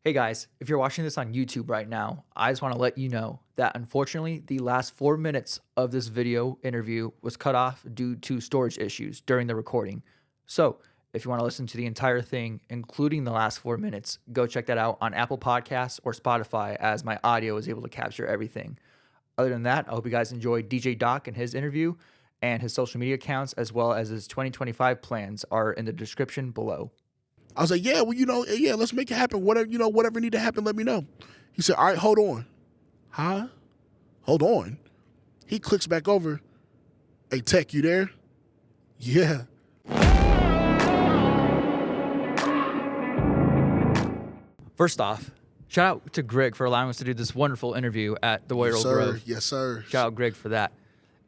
Hey guys, if you're watching this on YouTube right now, I just want to let you know that unfortunately the last 4 minutes of this video interview was cut off due to storage issues during the recording. So if you want to listen to the entire thing, including the last 4 minutes, go check that out on Apple Podcasts or Spotify, as my audio is able to capture everything. Other than that, I hope you guys enjoyed DJ Doc and his interview, and his social media accounts as well as his 2025 plans are in the description below. I was like, yeah, well, yeah, let's make it happen. Whatever need to happen, let me know. He said, all right, hold on. Huh? Hold on. He clicks back over. Hey, Tech, you there? Yeah. First off, shout out to Greg for allowing us to do this wonderful interview at the Royal Grove. Yes, sir. Shout out Greg for that.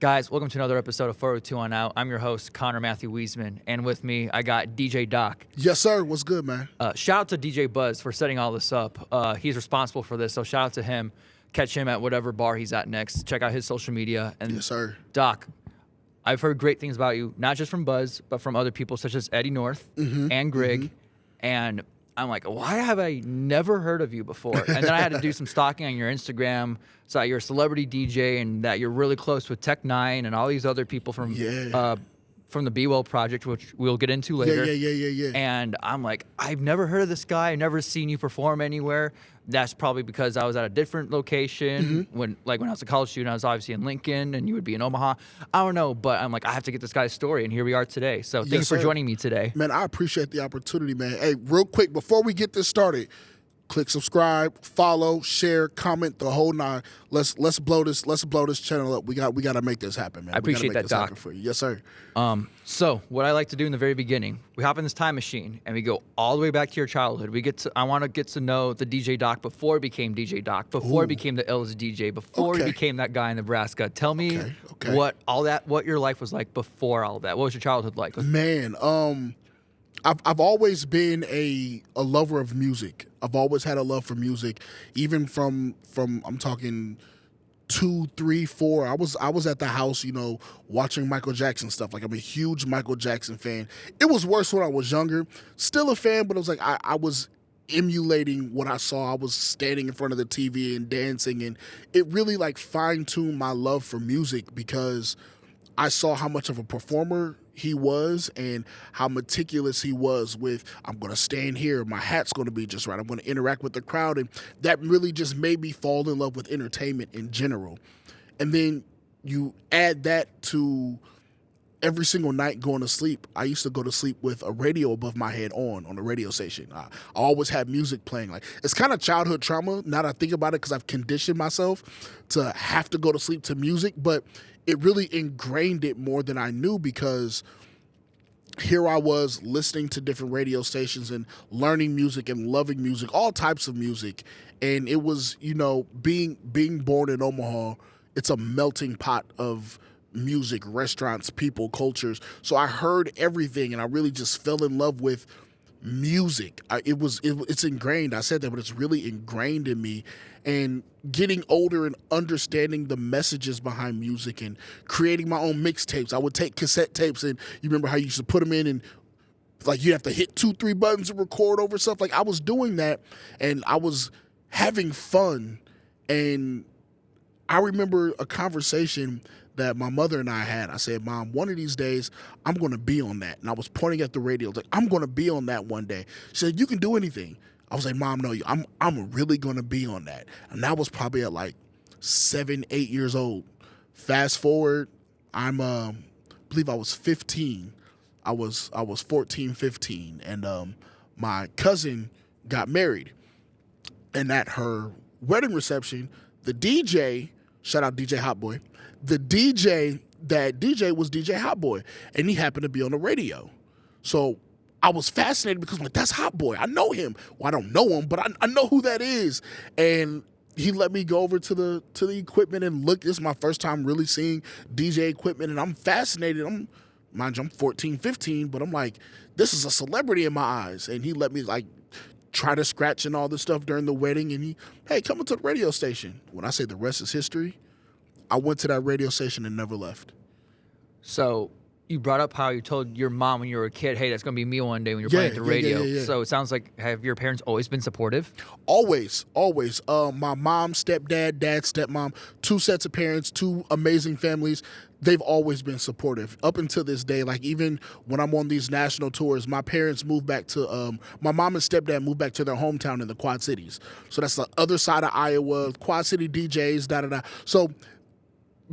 Guys, welcome to another episode of 402 on Out. I'm your host, Connor Matthew Wiesman, and with me, I got DJ Doc. Yes, sir. What's good, man? Shout out to DJ Buzz for setting all this up. He's responsible for this, so shout out to him. Catch him at whatever bar he's at next. Check out his social media. And yes, sir. Doc, I've heard great things about you, not just from Buzz, but from other people such as Eddie North and Greg. And I'm like, why have I never heard of you before? And then I had to do some stalking on your Instagram. Saw you're a celebrity DJ and that you're really close with Tech N9ne and all these other people from the Be Well Project, which we'll get into later. Yeah. And I'm like, I've never heard of this guy. I've never seen you perform anywhere. That's probably because I was at a different location when I was a college student. I was obviously in Lincoln, and you would be in Omaha. I don't know, but I'm like, I have to get this guy's story, and here we are today. So thanks for joining me today. Man, I appreciate the opportunity, man. Hey, real quick, before we get this started, click subscribe, follow, share, comment, the whole nine. Let's blow this channel up. We got to make this happen, man. I appreciate that, Doc. For you. Yes, sir. So what I like to do in the very beginning, we hop in this time machine and we go all the way back to your childhood. I want to get to know the DJ Doc before he became DJ Doc, before he became the illest DJ, before he became that guy in Nebraska. Tell me what your life was like before all that. What was your childhood like? Man, I've always been a lover of music. I've always had a love for music, even from I'm talking 2, 3, 4. I was at the house, watching Michael Jackson stuff. Like, I'm a huge Michael Jackson fan. It was worse when I was younger. Still a fan, but it was like I was emulating what I saw. I was standing in front of the TV and dancing, and it really fine-tuned my love for music because I saw how much of a performer he was and how meticulous he was with, I'm going to stand here, my hat's going to be just right, I'm going to interact with the crowd, and that really just made me fall in love with entertainment in general. And then you add that to every single night going to sleep. I used to go to sleep with a radio above my head on a radio station. I always had music playing. It's kind of childhood trauma now that I think about it, because I've conditioned myself to have to go to sleep to music, but it really ingrained it more than I knew, because here I was listening to different radio stations and learning music and loving music, all types of music. And it was, being born in Omaha, it's a melting pot of music, restaurants, people, cultures. So I heard everything, and I really just fell in love with music. It's ingrained. I said that, but it's really ingrained in me. And getting older and understanding the messages behind music and creating my own mixtapes. I would take cassette tapes, and you remember how you used to put them in, and you have to hit 2, 3 buttons to record over stuff. I was doing that, and I was having fun. And I remember a conversation that my mother and I had. I said, Mom, one of these days I'm going to be on that. And I was pointing at the radio. I'm going to be on that one day. She said, you can do anything. I was like, Mom, no, I'm really going to be on that. And that was probably at 7, 8 years old. Fast forward, I believe I was 15. I was 14, 15. And my cousin got married. And at her wedding reception, the DJ, shout out DJ Hot Boy, the DJ was DJ Hot Boy. And he happened to be on the radio. So I was fascinated because that's Hot Boy. I know him. Well, I don't know him, but I know who that is. And he let me go over to the equipment and look. This is my first time really seeing DJ equipment, and I'm fascinated. Mind you, I'm 14, 15, but I'm like, this is a celebrity in my eyes. And he let me try to scratch and all this stuff during the wedding. And hey, come into the radio station. When I say the rest is history, I went to that radio station and never left. So You brought up how you told your mom when you were a kid, "Hey, that's gonna be me one day when you're Yeah, playing at the radio." yeah. So it sounds like, have your parents always been supportive? Always, always. My mom, stepdad, dad, stepmom, two sets of parents, two amazing families. They've always been supportive up until this day. Like even when I'm on these national tours, my parents moved back to my mom and stepdad moved back to their hometown in the Quad Cities. So that's the other side of Iowa. Quad City DJs, da da da. So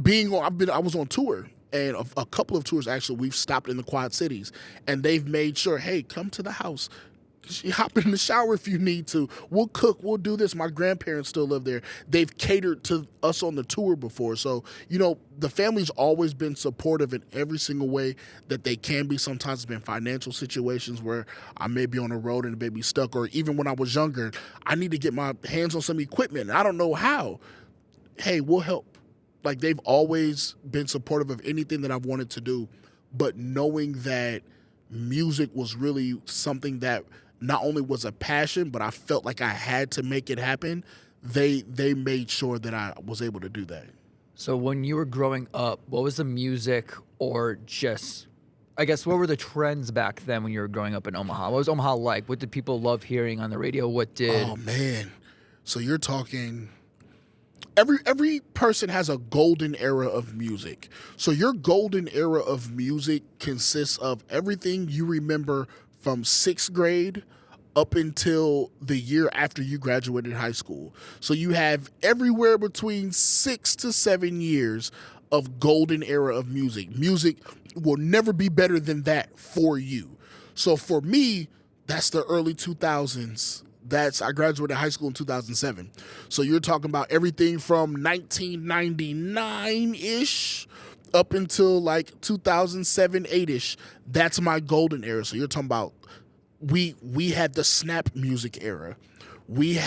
I was on tour. And a couple of tours, actually, we've stopped in the Quad Cities. And they've made sure, hey, come to the house. Hop in the shower if you need to. We'll cook. We'll do this. My grandparents still live there. They've catered to us on the tour before. So, the family's always been supportive in every single way that they can be. Sometimes it's been financial situations where I may be on the road and may be stuck. Or even when I was younger, I need to get my hands on some equipment. And I don't know how. Hey, we'll help. Like, they've always been supportive of anything that I've wanted to do, but knowing that music was really something that not only was a passion, but I felt like I had to make it happen, they made sure that I was able to do that. So when you were growing up, what was the music, or just, I guess, what were the trends back then when you were growing up in Omaha? What was Omaha like? What did people love hearing on the radio? What did... Oh, man. So you're talking... Every person has a golden era of music. So your golden era of music consists of everything you remember from 6th grade up until the year after you graduated high school. So you have everywhere between 6 to 7 years of golden era of music. Music will never be better than that for you. So for me, that's the early 2000s. I graduated high school in 2007. So you're talking about everything from 1999-ish up until like 2007, 8-ish. That's my golden era. So you're talking about we had the snap music era. We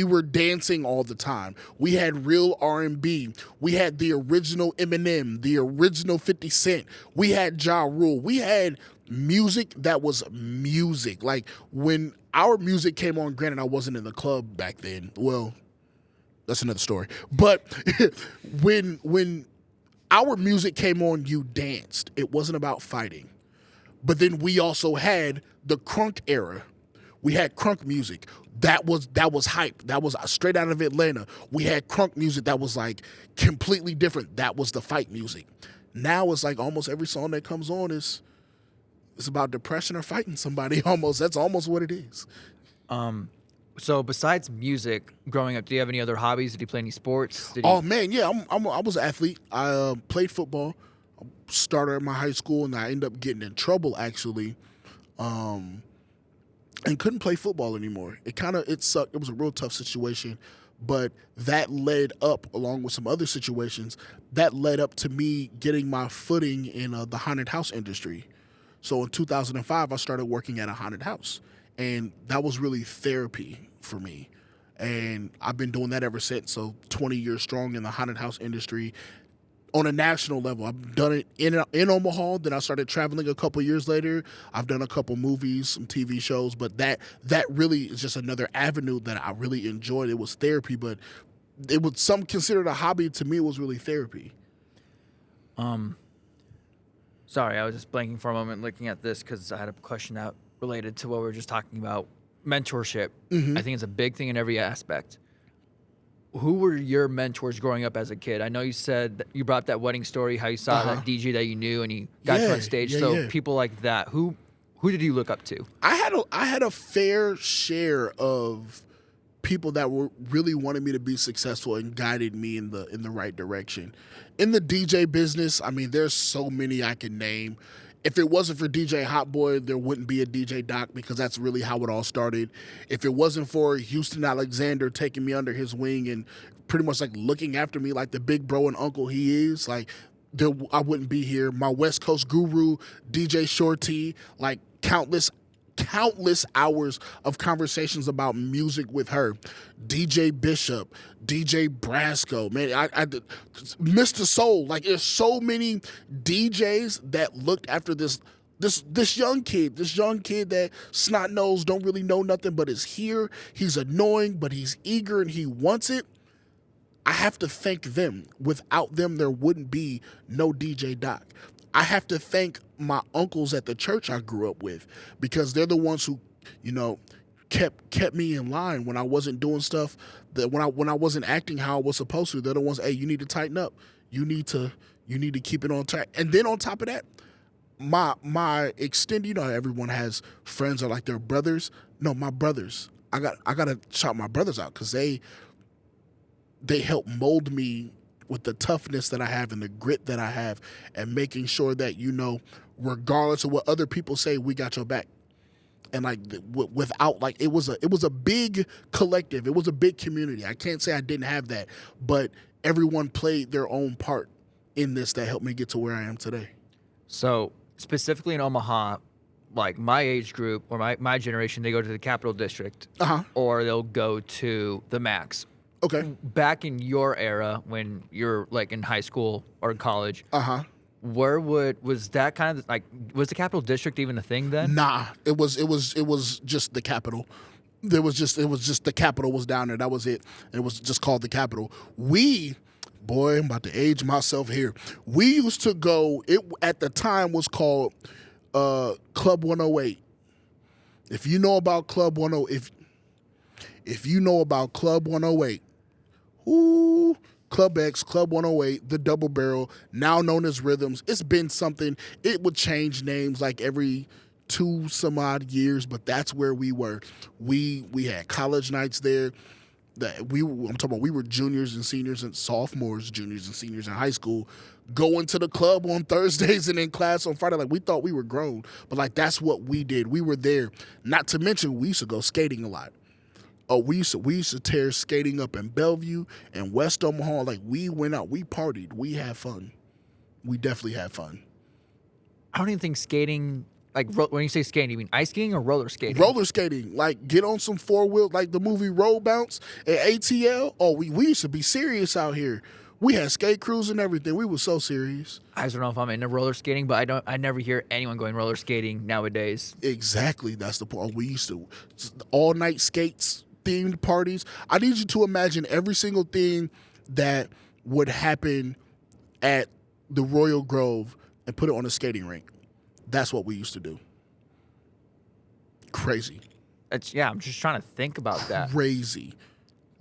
were dancing all the time. We had real R&B. We had the original Eminem, the original 50 Cent. We had Ja Rule. We had music that was music. Like when our music came on, granted I wasn't in the club back then. Well, that's another story. But when our music came on, you danced. It wasn't about fighting. But then we also had the crunk era. We had crunk music. That was hype. That was straight out of Atlanta. We had crunk music that was like completely different. That was the fight music. Now it's like almost every song that comes on is about depression or fighting somebody. Almost. That's almost what it is. So besides music, growing up, do you have any other hobbies? Did you play any sports? Oh man, yeah. I was an athlete. I played football. I started at my high school, and I ended up getting in trouble actually. And couldn't play football anymore. It sucked. It was a real tough situation, but that led up, along with some other situations, that led up to me getting my footing in the haunted house industry. So in 2005, I started working at a haunted house, and that was really therapy for me. And I've been doing that ever since. So 20 years strong in the haunted house industry. On a national level, I've done it in Omaha. Then I started traveling a couple years later. I've done a couple movies, some TV shows, but that really is just another avenue that I really enjoyed. It was therapy, but it was some considered a hobby. To me, it was really therapy. Sorry, I was just blanking for a moment looking at this because I had a question that related to what we were just talking about. Mentorship. Mm-hmm. I think it's a big thing in every aspect. Who were your mentors growing up as a kid? I know you said that you brought up that wedding story, how you saw that DJ that you knew and he got you on stage. People like that. Who did you look up to? I had a fair share of people that were really wanted me to be successful and guided me in the right direction. In the DJ business, I mean, there's so many I can name. If it wasn't for DJ Hot Boy, there wouldn't be a DJ Doc, because that's really how it all started. If it wasn't for Houston Alexander taking me under his wing and pretty much like looking after me like the big bro and uncle he is, like I wouldn't be here. My West Coast guru, DJ Shorty, like countless hours of conversations about music with her. DJ Bishop, DJ Brasco, man, I Mr. Soul. Like, there's so many DJs that looked after this young kid that snot nose, don't really know nothing, but is here. He's annoying, but he's eager and he wants it. I have to thank them. Without them, there wouldn't be no DJ Doc. I have to thank my uncles at the church I grew up with, because they're the ones who, you know, kept me in line when I wasn't doing stuff, that when I wasn't acting how I was supposed to. They're the ones, hey, you need to tighten up. You need to keep it on track. And then on top of that, my extended, you know, everyone has friends that are like their brothers. No, my brothers. I gotta shout my brothers out, because they help mold me with the toughness that I have and the grit that I have, and making sure that, you know, regardless of what other people say, we got your back. And like without, like, it was a big collective. It was a big community. I can't say I didn't have that, but everyone played their own part in this that helped me get to where I am today. So specifically in Omaha, like my age group or my generation, they go to the Capital District, or they'll go to the Max. Okay. Back in your era, when you're like in high school or in college, where was that kind of like, was the Capital District even a thing then? Nah, it was just the Capitol. It was just the Capitol was down there. That was it. It was just called the Capitol. Boy, I'm about to age myself here. We used to go. It at the time was called Club 108. If you know about Club 108, if you know about Club 108, ooh, Club X, Club 108, the Double Barrel, now known as Rhythms. It's been something. It would change names like every 2 some odd years, but that's where we were. We had college nights there. I'm talking about, we were juniors and seniors and sophomores, juniors and seniors in high school, going to the club on Thursdays and in class on Friday. Like, we thought we were grown, but like, that's what we did. We were there. Not to mention, we used to go skating a lot. Oh, we used to tear skating up in Bellevue and West Omaha. Like, we went out, we partied, we had fun. We definitely had fun. I don't even think skating, like when you say skating, you mean ice skating or roller skating? Roller skating, like get on some 4-wheel, like the movie Roll Bounce at ATL. Oh, we used to be serious out here. We had skate crews and everything. We were so serious. I don't know if I'm into roller skating, but I never hear anyone going roller skating nowadays. Exactly, that's the point. We used to all night skates, themed parties. I need you to imagine every single thing that would happen at the Royal Grove and put it on a skating rink. That's what we used to do. Crazy. I'm just trying to think about that. Crazy.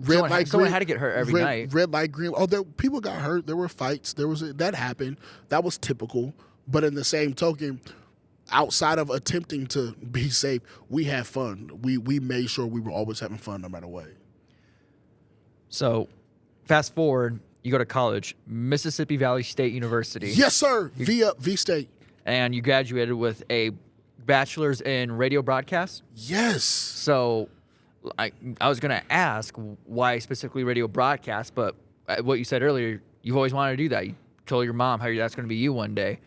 Someone had to get hurt every night. Red light, green. Oh, people got hurt. There were fights. That happened. That was typical. But in the same token, outside of attempting to be safe, we had fun. We made sure we were always having fun no matter what. So, fast forward, you go to college, Mississippi Valley State University. Yes, sir. V State. And you graduated with a bachelor's in radio broadcast? Yes. So, I was going to ask why specifically radio broadcast, but what you said earlier, you've always wanted to do that. You told your mom how that's going to be you one day.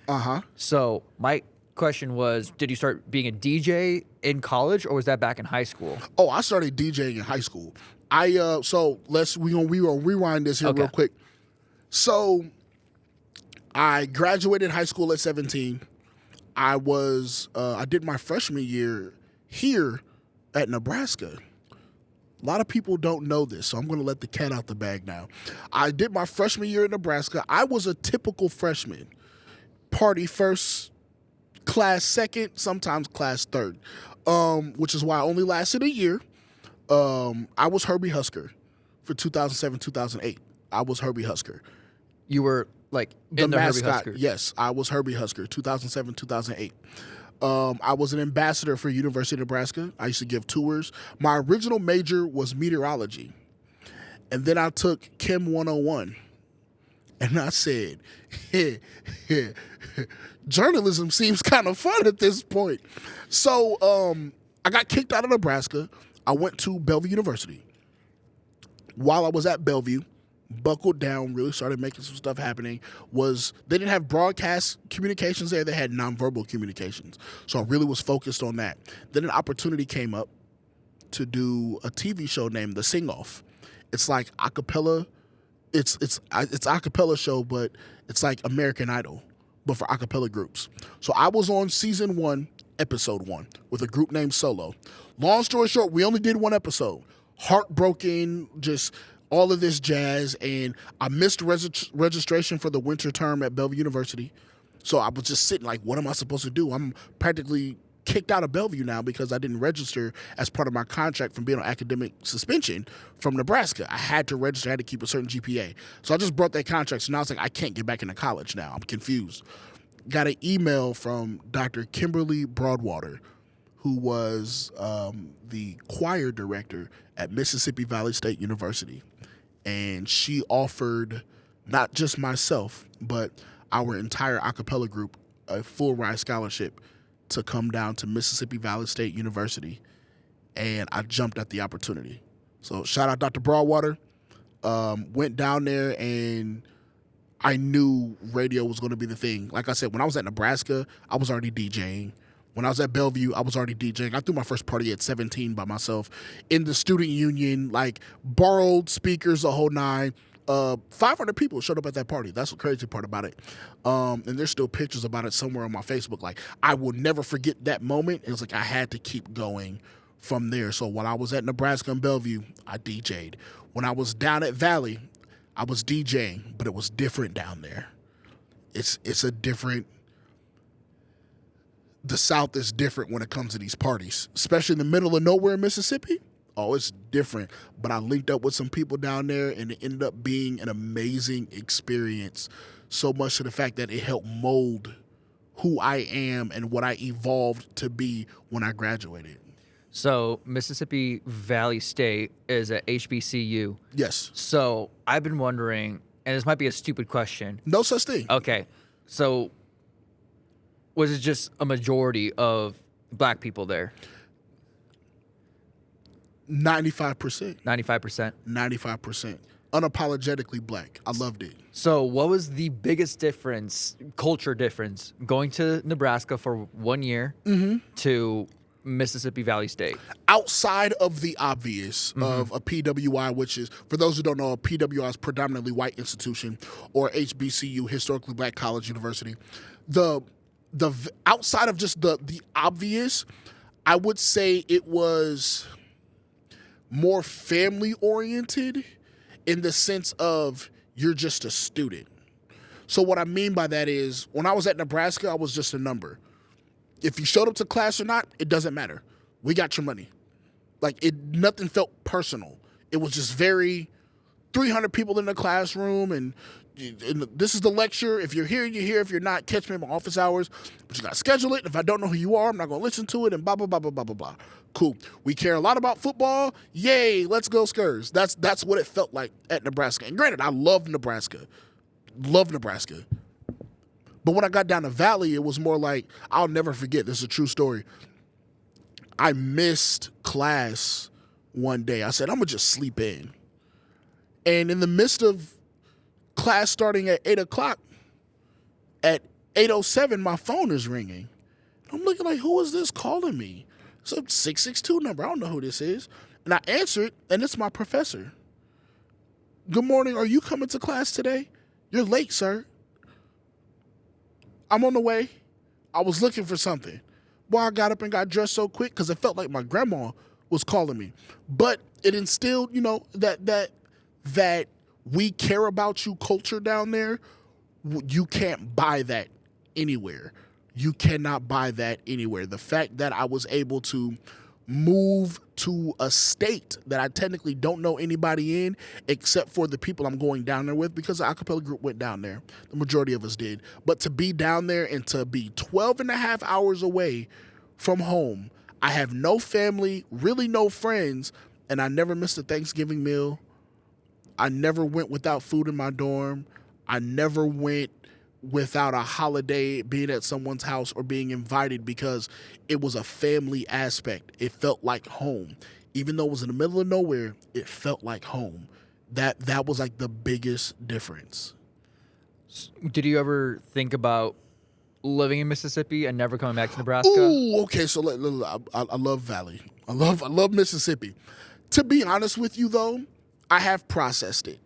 So, my question was, did you start being a DJ in college, or was that back in high school? Oh, I started DJing in high school. So we're gonna rewind this here real quick. So I graduated high school at 17. I did my freshman year here at Nebraska. A lot of people don't know this, so I'm going to let the cat out the bag now. I did my freshman year in Nebraska. I was a typical freshman. Party first, class second, sometimes class third, which is why I only lasted a year. I was Herbie Husker for 2007, 2008. I was Herbie Husker. You were like in the mascot. Herbie Husker. Yes, I was Herbie Husker, 2007, 2008. I was an ambassador for University of Nebraska. I used to give tours. My original major was meteorology. And then I took Chem 101. And I said, journalism seems kind of fun at this point. So I got kicked out of Nebraska. I went to Bellevue University. While I was at Bellevue, buckled down, really started making some stuff happening. They didn't have broadcast communications there. They had nonverbal communications. So I really was focused on that. Then an opportunity came up to do a TV show named The Sing Off. It's like a cappella. It's a cappella show, but it's like American Idol, but for a cappella groups. So I was on season 1, episode 1, with a group named Solo. Long story short, we only did one episode. Heartbroken, just all of this jazz, and I missed registration for the winter term at Bellevue University. So I was just sitting like, what am I supposed to do? I'm practically kicked out of Bellevue now because I didn't register as part of my contract from being on academic suspension from Nebraska. I had to register, I had to keep a certain GPA. So I just brought that contract. So now it's like, I can't get back into college now. I'm confused. Got an email from Dr. Kimberly Broadwater, who was the choir director at Mississippi Valley State University. And she offered not just myself, but our entire a cappella group a full ride scholarship to come down to Mississippi Valley State University. And I jumped at the opportunity. So shout out Dr. Broadwater. Went down there, and I knew radio was going to be the thing. Like I said, when I was at Nebraska, I was already DJing. When I was at Bellevue, I was already DJing. I threw my first party at 17 by myself in the student union, like borrowed speakers, the whole nine. 500 people showed up at that party. That's the crazy part about it. And there's still pictures about it somewhere on my Facebook. Like, I will never forget that moment. It was like I had to keep going from there. So while I was at Nebraska and Bellevue, I DJ'd. When I was down at Valley, I was DJing, but it was different down there. It's a different... The South is different when it comes to these parties, especially in the middle of nowhere in Mississippi. Oh, it's different. But I linked up with some people down there, and it ended up being an amazing experience, so much to the fact that it helped mold who I am and what I evolved to be when I graduated. So Mississippi Valley State is a HBCU. Yes. So I've been wondering, and this might be a stupid question. No such thing. Okay. So was it just a majority of black people there? 95%. 95%? 95%. Unapologetically black. I loved it. So what was the biggest difference, culture difference, going to Nebraska for 1 year to Mississippi Valley State? Outside of the obvious of a PWI, which is, for those who don't know, a PWI is predominantly white institution, or HBCU, historically black college university. The outside of just the obvious, I would say it was more family oriented in the sense of you're just a student. So what I mean by that is, when I was at Nebraska, I was just a number. If you showed up to class or not, it doesn't matter. We got your money. Like, nothing felt personal. It was just very 300 people in the classroom, and this is the lecture. If you're here, you're here. If you're not, catch me in my office hours. But you got to schedule it. If I don't know who you are, I'm not going to listen to it, and blah, blah, blah, blah, blah, blah, blah. Cool. We care a lot about football. Yay, let's go Skurs. That's what it felt like at Nebraska. And granted, I love Nebraska. Love Nebraska. But when I got down to Valley, it was more like, I'll never forget. This is a true story. I missed class one day. I said, I'm going to just sleep in. And in the midst of class starting at 8 o'clock, at 8:07, my phone is ringing. I'm looking like, who is this calling me? It's a 662 number. I don't know who this is. And I answer it, and it's my professor. Good morning. Are you coming to class today? You're late, sir. I'm on the way. I was looking for something. Boy, I got up and got dressed so quick because it felt like my grandma was calling me. But it instilled, that we care about you culture down there. You can't buy that anywhere. You cannot buy that anywhere. The fact that I was able to move to a state that I technically don't know anybody in except for the people I'm going down there with, because the a cappella group went down there. The majority of us did. But to be down there and to be 12 and a half hours away from home, I have no family, really no friends, and I never missed a Thanksgiving meal. I never went without food in my dorm. I never went without a holiday, being at someone's house or being invited, because it was a family aspect. It felt like home. Even though it was in the middle of nowhere, it felt like home. That was like the biggest difference. Did you ever think about living in Mississippi and never coming back to Nebraska? Ooh, okay, so I love Valley. I love Mississippi. To be honest with you, though, I have processed it.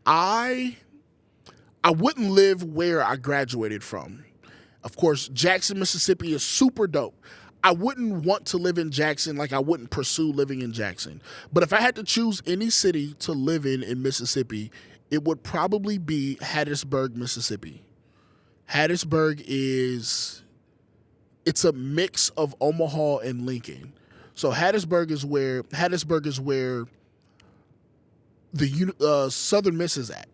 I wouldn't live where I graduated from. Of course, Jackson, Mississippi is super dope. I wouldn't want to live in Jackson. Like, I wouldn't pursue living in Jackson. But if I had to choose any city to live in Mississippi, it would probably be Hattiesburg, Mississippi. Hattiesburg it's a mix of Omaha and Lincoln. So Hattiesburg is where the Southern Miss is at.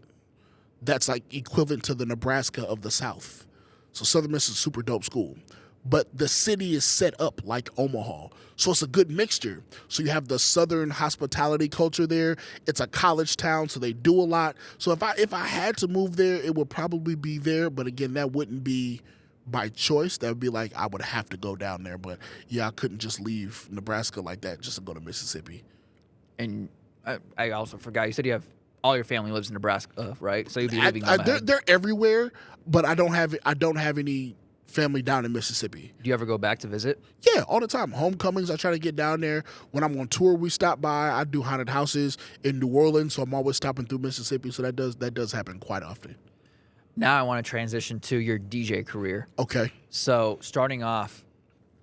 That's like equivalent to the Nebraska of the South. So Southern Miss is a super dope school. But the city is set up like Omaha. So it's a good mixture. So you have the Southern hospitality culture there. It's a college town, so they do a lot. So if I had to move there, it would probably be there. But again, that wouldn't be by choice. That would be like I would have to go down there. But yeah, I couldn't just leave Nebraska like that just to go to Mississippi. And I also forgot, you said you have all your family lives in Nebraska, right? So you'd be leaving them. They're everywhere, but I don't have any family down in Mississippi. Do you ever go back to visit? Yeah, all the time. Homecomings, I try to get down there. When I'm on tour, we stop by. I do haunted houses in New Orleans, so I'm always stopping through Mississippi. So that does happen quite often. Now I want to transition to your DJ career. Okay. So starting off,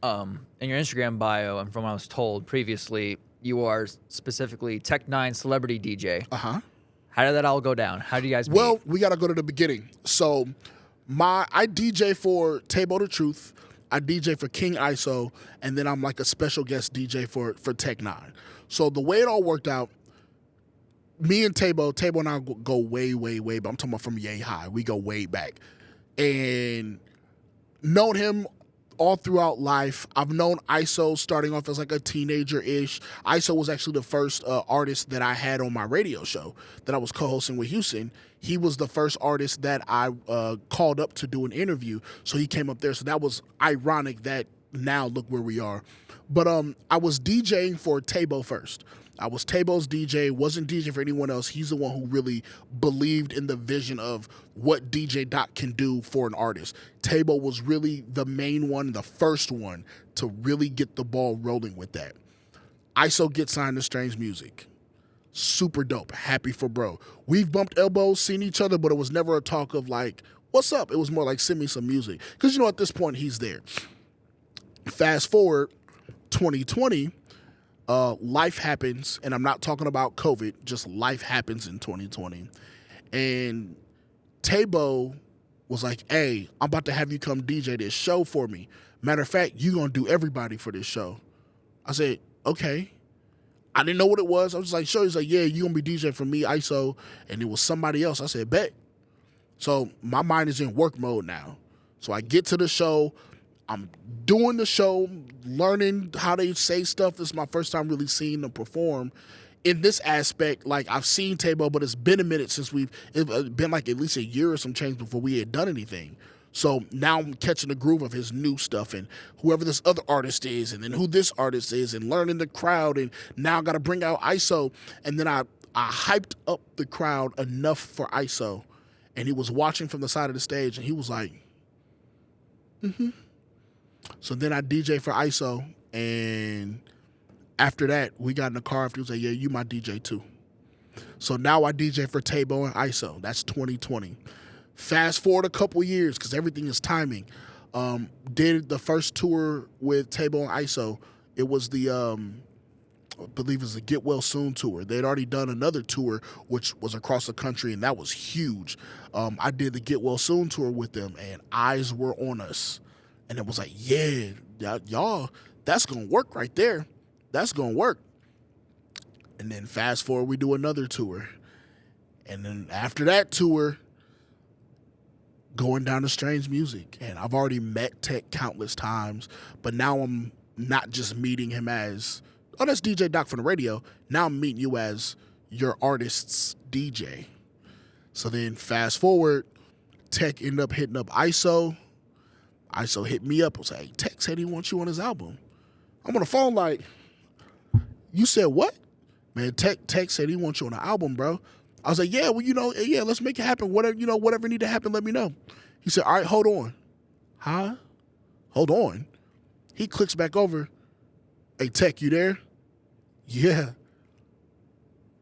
in your Instagram bio, and from what I was told previously, you are specifically Tech N9ne celebrity DJ. Uh-huh. How did that all go down? How do you guys meet? Well, we got to go to the beginning. So I DJ for Taebo Tha Truth, I DJ for King ISO, and then I'm like a special guest DJ for Tech N9ne. So the way it all worked out, me and Taebo and I go way, way, way, but I'm talking about from yay high. We go way back. And known him all throughout life. I've known ISO starting off as like a teenager-ish. ISO was actually the first artist that I had on my radio show that I was co-hosting with Houston. He was the first artist that I called up to do an interview, so he came up there. So that was ironic that now look where we are. But I was DJing for Taebo first. I was Taebo's DJ, wasn't DJing for anyone else. He's the one who really believed in the vision of what DJ Doc can do for an artist. Taebo was really the main one, the first one to really get the ball rolling with that. ISO gets signed to Strange Music. Super dope. Happy for bro. We've bumped elbows, seen each other, but it was never a talk of like, what's up? It was more like, send me some music. Because, at this point, he's there. Fast forward, 2020, life happens, and I'm not talking about COVID, just life happens in 2020. And Taebo was like, hey, I'm about to have you come DJ this show for me. Matter of fact, you going to do everybody for this show. I said, okay. I didn't know what it was. I was like, sure. He's like, yeah, you going to be DJ for me, ISO, and it was somebody else. I said, bet. So my mind is in work mode now. So I get to the show. I'm doing the show, learning how they say stuff. This is my first time really seeing them perform. In this aspect, like I've seen Taebo, but it's been a minute since it's been like at least a year or some change before we had done anything. So now I'm catching the groove of his new stuff and whoever this other artist is and then who this artist is and learning the crowd. And now I got to bring out ISO. And then I hyped up the crowd enough for ISO. And he was watching from the side of the stage and he was like, mm-hmm. So then I DJ for ISO, and after that, we got in the car after he was like, yeah, you my DJ too. So now I DJ for Taebo and ISO. That's 2020. Fast forward a couple years, because everything is timing. Did the first tour with Taebo and ISO. It was the, I believe it was the Get Well Soon tour. They had already done another tour, which was across the country, and that was huge. I did the Get Well Soon tour with them, and eyes were on us. And it was like, yeah, y'all, that's going to work right there. That's going to work. And then fast forward, we do another tour. And then after that tour, going down to Strange Music. And I've already met Tech countless times, but now I'm not just meeting him as, oh, that's DJ Doc from the radio. Now I'm meeting you as your artist's DJ. So then fast forward, Tech ended up hitting up ISO. ISO hit me up. I was like, Tech said he wants you on his album. I'm on the phone like, you said what? Man, Tech said he wants you on the album, bro. I was like, yeah, well, yeah, let's make it happen. Whatever need to happen, let me know. He said, all right, hold on. Huh? Hold on. He clicks back over. Hey, Tech, you there? Yeah.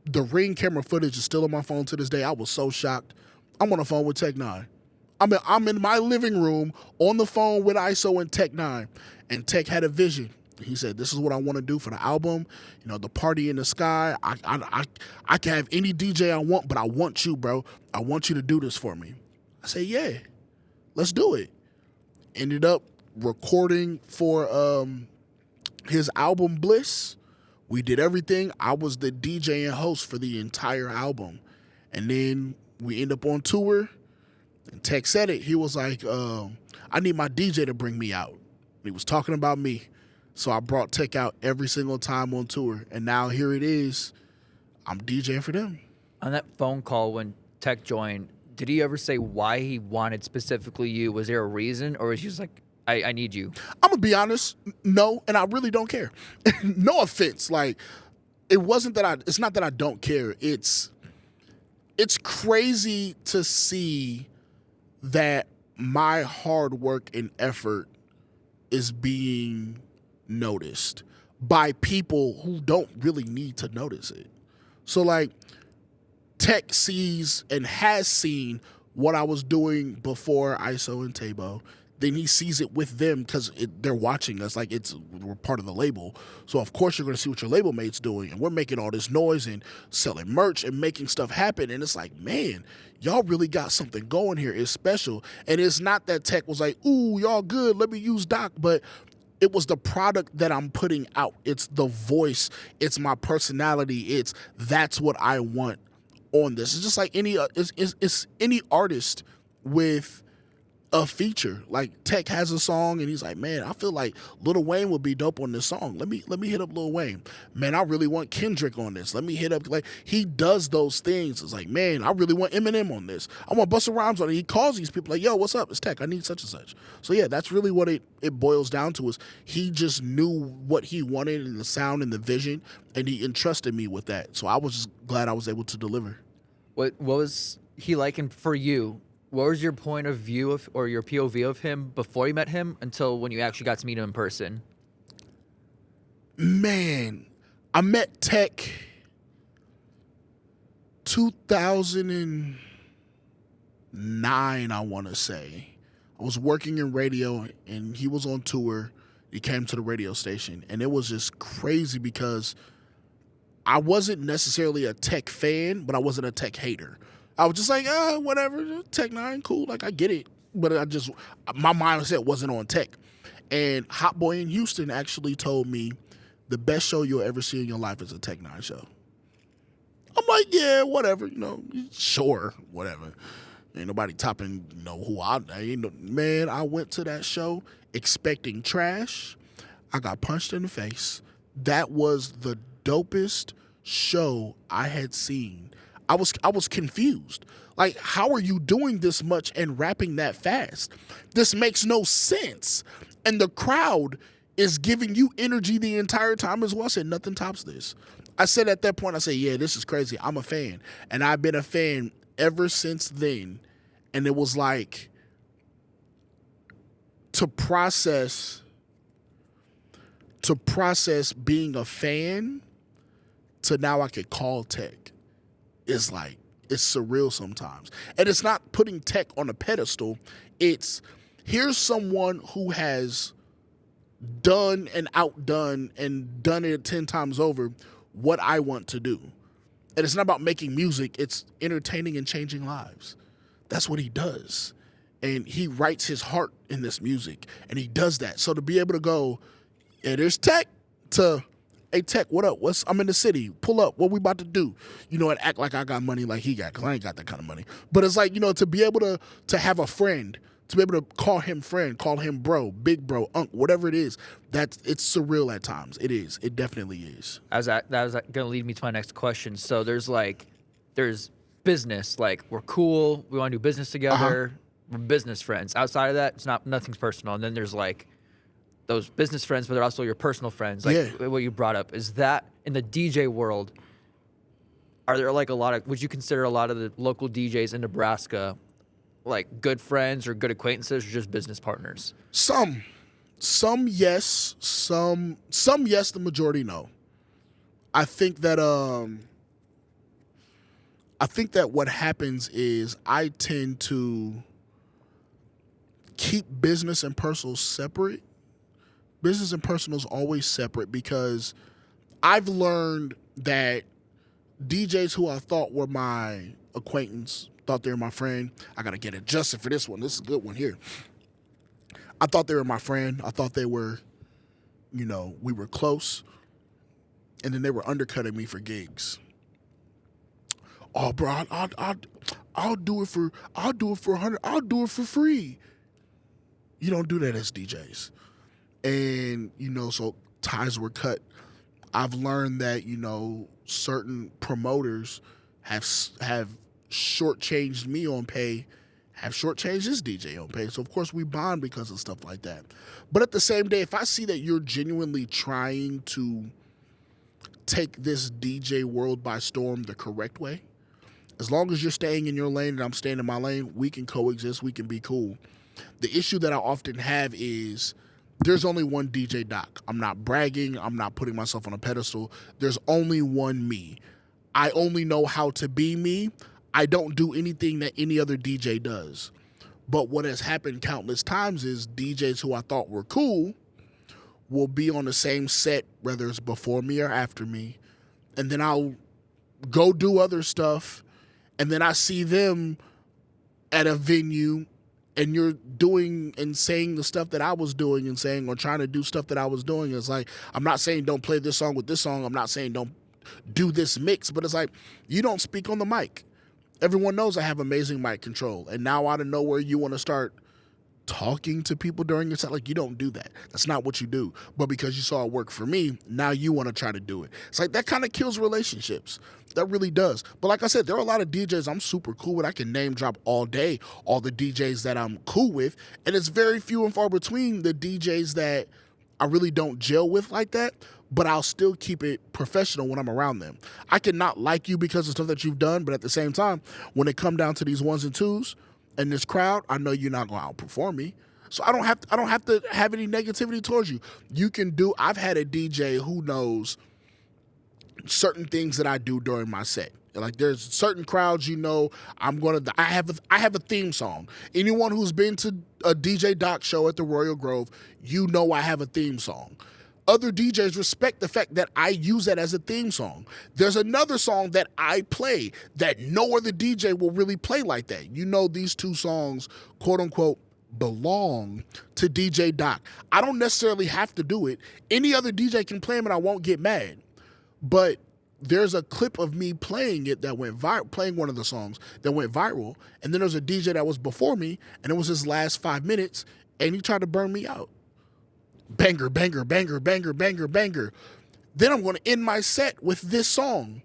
The Ring camera footage is still on my phone to this day. I was so shocked. I'm on the phone with Tech N9ne. I'm in my living room on the phone with ISO and Tech N9ne, and Tech had a vision. He said, "This is what I want to do for the album. You know, the party in the sky. I can have any DJ I want, but I want you, bro. I want you to do this for me." I said, "Yeah, let's do it." Ended up recording for his album Bliss. We did everything. I was the DJ and host for the entire album, and then we end up on tour. And Tech said it. He was like, "I need my DJ to bring me out." He was talking about me. So I brought Tech out every single time on tour. And now here it is. I'm DJing for them. On that phone call when Tech joined, did he ever say why he wanted specifically you? Was there a reason, or was he just like, I need you? I'm going to be honest. No, and I really don't care. No offense. Like, it's not that I don't care. It's crazy to see that my hard work and effort is being noticed by people who don't really need to notice it. So like Tech sees and has seen what I was doing before ISO and Taebo. Then he sees it with them because they're watching us like we're part of the label. So of course you're going to see what your label mate's doing, and we're making all this noise and selling merch and making stuff happen. And it's like, man, y'all really got something going here. It's special. And it's not that Tech was like, "Ooh, y'all good, let me use Doc," but it was the product that I'm putting out. It's the voice. It's my personality. That's what I want on this. It's just like it's any artist with a feature. Like Tech has a song and he's like, "Man, I feel like Lil Wayne would be dope on this song. Let me hit up Lil Wayne. Man, I really want Kendrick on this. Let me hit up," like he does those things. It's like, "Man, I really want Eminem on this. I want Busta Rhymes on it." He calls these people like, "Yo, what's up? It's Tech. I need such and such." So yeah, that's really what it boils down to, is he just knew what he wanted and the sound and the vision, and he entrusted me with that. So I was just glad I was able to deliver. What was he like? And for you, what was your point of view or your POV of him before you met him until when you actually got to meet him in person? Man, I met Tech 2009, I want to say. I was working in radio and he was on tour. He came to the radio station, and it was just crazy because I wasn't necessarily a Tech fan, but I wasn't a Tech hater. I was just like, whatever, Tech N9ne, cool, like I get it. But my mindset wasn't on Tech. And Hot Boy in Houston actually told me the best show you'll ever see in your life is a Tech N9ne show. I'm like, yeah, whatever, sure, whatever. Ain't nobody topping, who man, I went to that show expecting trash. I got punched in the face. That was the dopest show I had seen. I was confused. Like, how are you doing this much and rapping that fast? This makes no sense. And the crowd is giving you energy the entire time as well. I said, nothing tops this. I said at that point, I said, yeah, this is crazy. I'm a fan. And I've been a fan ever since then. And it was like, to process being a fan to now I could call Tech. It's like, it's surreal sometimes. And it's not putting Tech on a pedestal. It's, here's someone who has done and outdone and done it 10 times over what I want to do. And it's not about making music. It's entertaining and changing lives. That's what he does. And he writes his heart in this music. And he does that. So to be able to go, yeah, there's Tech, to, "Hey, Tech, what up? I'm in the city. Pull up. What we about to do?" And act like I got money like he got, because I ain't got that kind of money. But it's like, to be able to have a friend, to be able to call him friend, call him bro, big bro, unc, whatever it is, it's surreal at times. It is. It definitely is. That was going to lead me to my next question. So there's business. Like, we're cool. We want to do business together. We're business friends. Outside of that, nothing's personal. And then there's like those business friends, but they're also your personal friends. Like what you brought up. Is that in the DJ world, are there like would you consider a lot of the local DJs in Nebraska like good friends or good acquaintances, or just business partners? Some yes, some yes, the majority no. I think that what happens is I tend to keep business and personal separate. Business and personal is always separate, because I've learned that DJs who I thought were my acquaintance, thought they were my friend. I got to get adjusted for this one. This is a good one here. I thought they were my friend. I thought they were, we were close. And then they were undercutting me for gigs. Oh, bro, I'll do it for $100. I'll do it for free. You don't do that as DJs. And, so ties were cut. I've learned that, certain promoters have shortchanged me on pay, have shortchanged this DJ on pay. So, of course, we bond because of stuff like that. But at the same day, if I see that you're genuinely trying to take this DJ world by storm the correct way, as long as you're staying in your lane and I'm staying in my lane, we can coexist, we can be cool. The issue that I often have is there's only one DJ Doc. I'm not bragging. I'm not putting myself on a pedestal. There's only one me. I only know how to be me. I don't do anything that any other DJ does. But what has happened countless times is DJs who I thought were cool will be on the same set, whether it's before me or after me, and then I'll go do other stuff, and then I see them at a venue, and you're doing and saying the stuff that I was doing and saying or trying to do stuff that I was doing. It's like, I'm not saying don't play this song with this song. I'm not saying don't do this mix, but it's like, you don't speak on the mic. Everyone knows I have amazing mic control, and now out of nowhere you want to start talking to people during your set. Like, you don't do that. That's not what you do. But because you saw it work for me, now you want to try to do it. It's like, that kind of kills relationships. That really does. But like I said, there are a lot of DJs I'm super cool with. I can name drop all day all the DJs that I'm cool with, and it's very few and far between the DJs that I really don't gel with like that, but I'll still keep it professional when I'm around them. I cannot like you because of stuff that you've done, but at the same time, when it come down to these ones and twos and this crowd, I know you're not going to outperform me. So I don't have to have any negativity towards you. I've had a DJ who knows certain things that I do during my set. Like, there's certain crowds, I have a theme song. Anyone who's been to a DJ Doc show at the Royal Grove, I have a theme song. Other DJs respect the fact that I use that as a theme song. There's another song that I play that no other DJ will really play like that. These two songs, quote unquote, belong to DJ Doc. I don't necessarily have to do it. Any other DJ can play them and I won't get mad. But there's a clip of me playing it that went viral, playing one of the songs that went viral, and then there's a DJ that was before me, and it was his last 5 minutes, and he tried to burn me out. Banger, banger, banger, banger, banger, banger. Then I'm going to end my set with this song.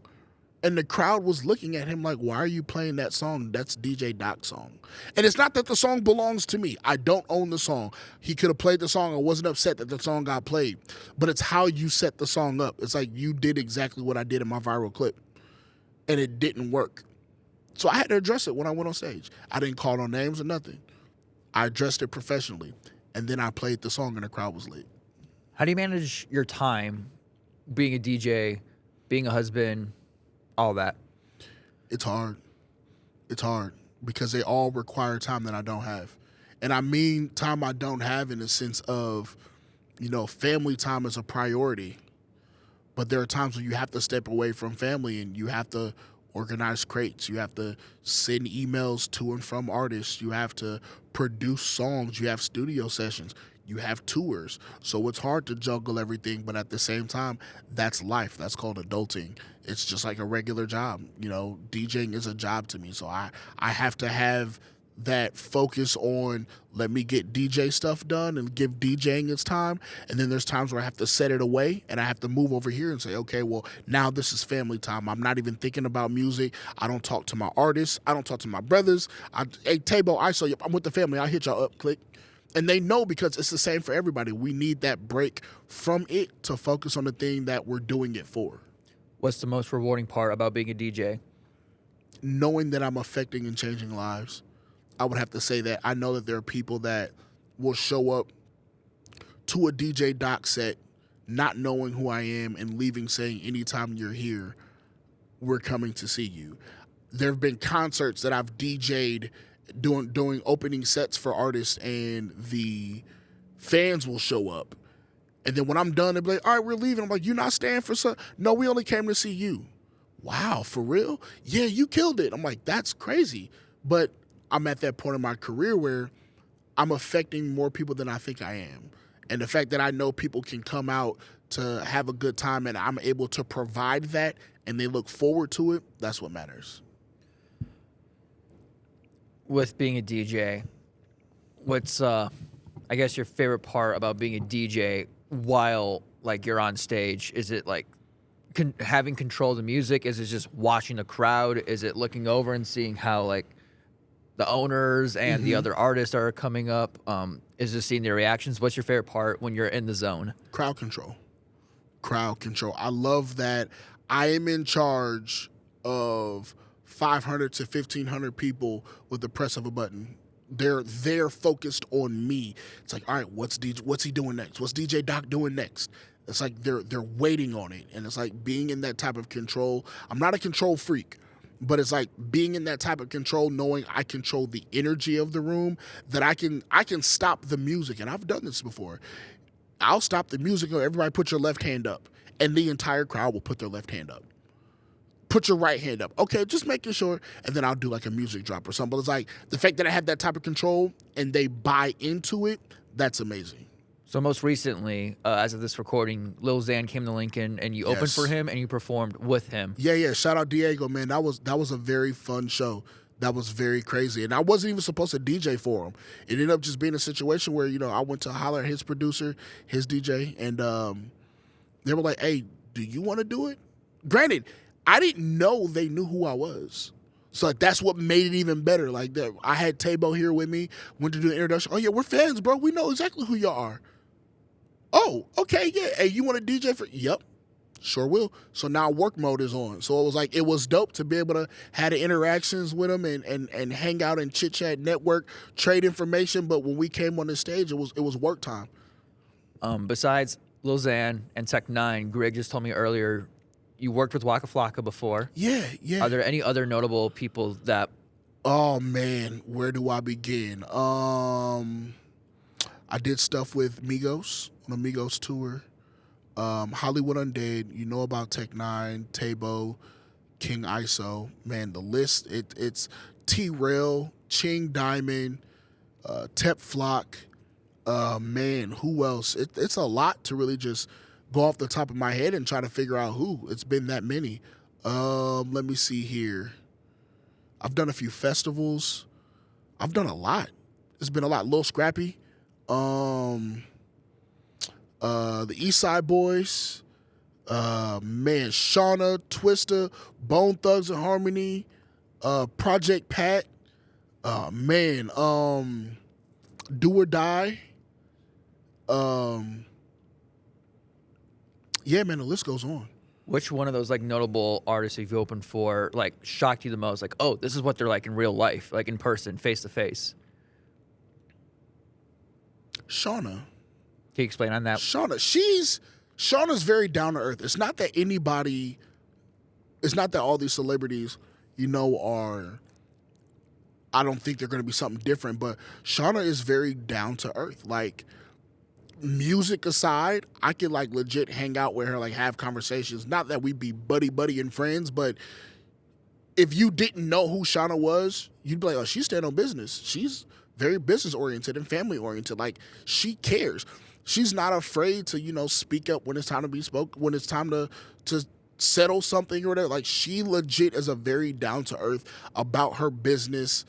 And the crowd was looking at him like, why are you playing that song? That's DJ Doc's song. And it's not that the song belongs to me. I don't own the song. He could have played the song. I wasn't upset that the song got played. But it's how you set the song up. It's like, you did exactly what I did in my viral clip. And it didn't work. So I had to address it when I went on stage. I didn't call no names or nothing. I addressed it professionally. And then I played the song and the crowd was lit. How do you manage your time being a DJ, being a husband, all that? It's hard. It's hard because they all require time that I don't have. And I mean time I don't have in the sense of, family time is a priority. But there are times when you have to step away from family and you have to organize crates. You have to send emails to and from artists. You have to produce songs. You have studio sessions. You have tours. So it's hard to juggle everything, but at the same time, that's life. That's called adulting. It's just like a regular job. DJing is a job to me. So I have to have that focus on, let me get DJ stuff done and give DJing its time. And then there's times where I have to set it away and I have to move over here and say, okay, well, now this is family time. I'm not even thinking about music. I don't talk to my artists. I don't talk to my brothers. Hey, Taebo, I saw you. I'm with the family. I'll hit y'all up, click. And they know because it's the same for everybody. We need that break from it to focus on the thing that we're doing it for. What's the most rewarding part about being a DJ? Knowing that I'm affecting and changing lives. I would have to say that I know that there are people that will show up to a DJ Doc set not knowing who I am and leaving saying, anytime you're here, we're coming to see you. There have been concerts that I've DJ'd doing opening sets for artists, and the fans will show up. And then when I'm done, they'll be like, all right, we're leaving. I'm like, you not staying for some? No, we only came to see you. Wow, for real? Yeah, you killed it. I'm like, that's crazy. But I'm at that point in my career where I'm affecting more people than I think I am. And the fact that I know people can come out to have a good time and I'm able to provide that and they look forward to it, that's what matters. With being a DJ, what's I guess your favorite part about being a DJ while like you're on stage? Is it like having control of the music? Is it just watching the crowd? Is it looking over and seeing how like the owners and the other artists are coming up? Is it seeing their reactions? What's your favorite part when you're in the zone? Crowd control. Crowd control. I love that I am in charge of 500 to 1,500 people with the press of a button. They're focused on me. It's like, all right, what's he doing next? What's DJ Doc doing next? It's like they're waiting on it, and it's like being in that type of control. I'm not a control freak, but it's like being in that type of control, knowing I control the energy of the room, that I can stop the music, and I've done this before. I'll stop the music and everybody put your left hand up, and the entire crowd will put their left hand up. Put your right hand up. Okay, just making sure. And then I'll do like a music drop or something. But it's like the fact that I have that type of control and they buy into it, that's amazing. So most recently, as of this recording, Lil Xan came to Lincoln and you opened for him and you performed with him. Yeah. Shout out Diego, man. That was a very fun show. That was very crazy. And I wasn't even supposed to DJ for him. It ended up just being a situation where, I went to holler at his producer, his DJ, and they were like, hey, do you want to do it? Granted, I didn't know they knew who I was. So like, that's what made it even better. Like I had Taebo here with me, went to do the introduction. Oh, yeah, we're fans, bro. We know exactly who y'all are. Oh, okay, yeah. Hey, you want to DJ for? Yep, sure will. So now work mode is on. So it was dope to be able to have the interactions with them and hang out and chit chat, network, trade information. But when we came on the stage, it was work time. Besides Lil Xan and Tech N9ne, Greg just told me earlier you worked with Waka Flocka before. Yeah. Are there any other notable people that? Oh man, where do I begin? I did stuff with Migos on a Migos tour. Hollywood Undead, you know about Tech N9ne, Taebo, King ISO. Man, the list, it's T-Rail, Ching Diamond, Tep Flock. Man, who else? It's a lot to really just go off the top of my head and try to figure out who. It's been that many. Let me see here. I've done a few festivals. I've done a lot. It's been a lot. Lil Scrappy. The East Side Boys. Man, Shauna, Twista, Bone Thugs and Harmony. Project Pat. Man, Do or Die. Yeah, man, the list goes on. Which one of those like notable artists have you opened for like shocked you the most? Like, oh, this is what they're like in real life, like in person, face to face. Shauna. Can you explain on that? Shauna's very down to earth. It's not that all these celebrities, are, I don't think they're going to be something different, but Shauna is very down to earth. Like, music aside, I could like legit hang out with her, like have conversations. Not that we'd be buddy and friends, but if you didn't know who Shauna was, you'd be like, oh, she's staying on business. She's very business oriented and family oriented. Like, she cares. She's not afraid to, speak up when it's time to be spoke, when it's time to settle something or whatever. Like, she legit is a very down to earth about her business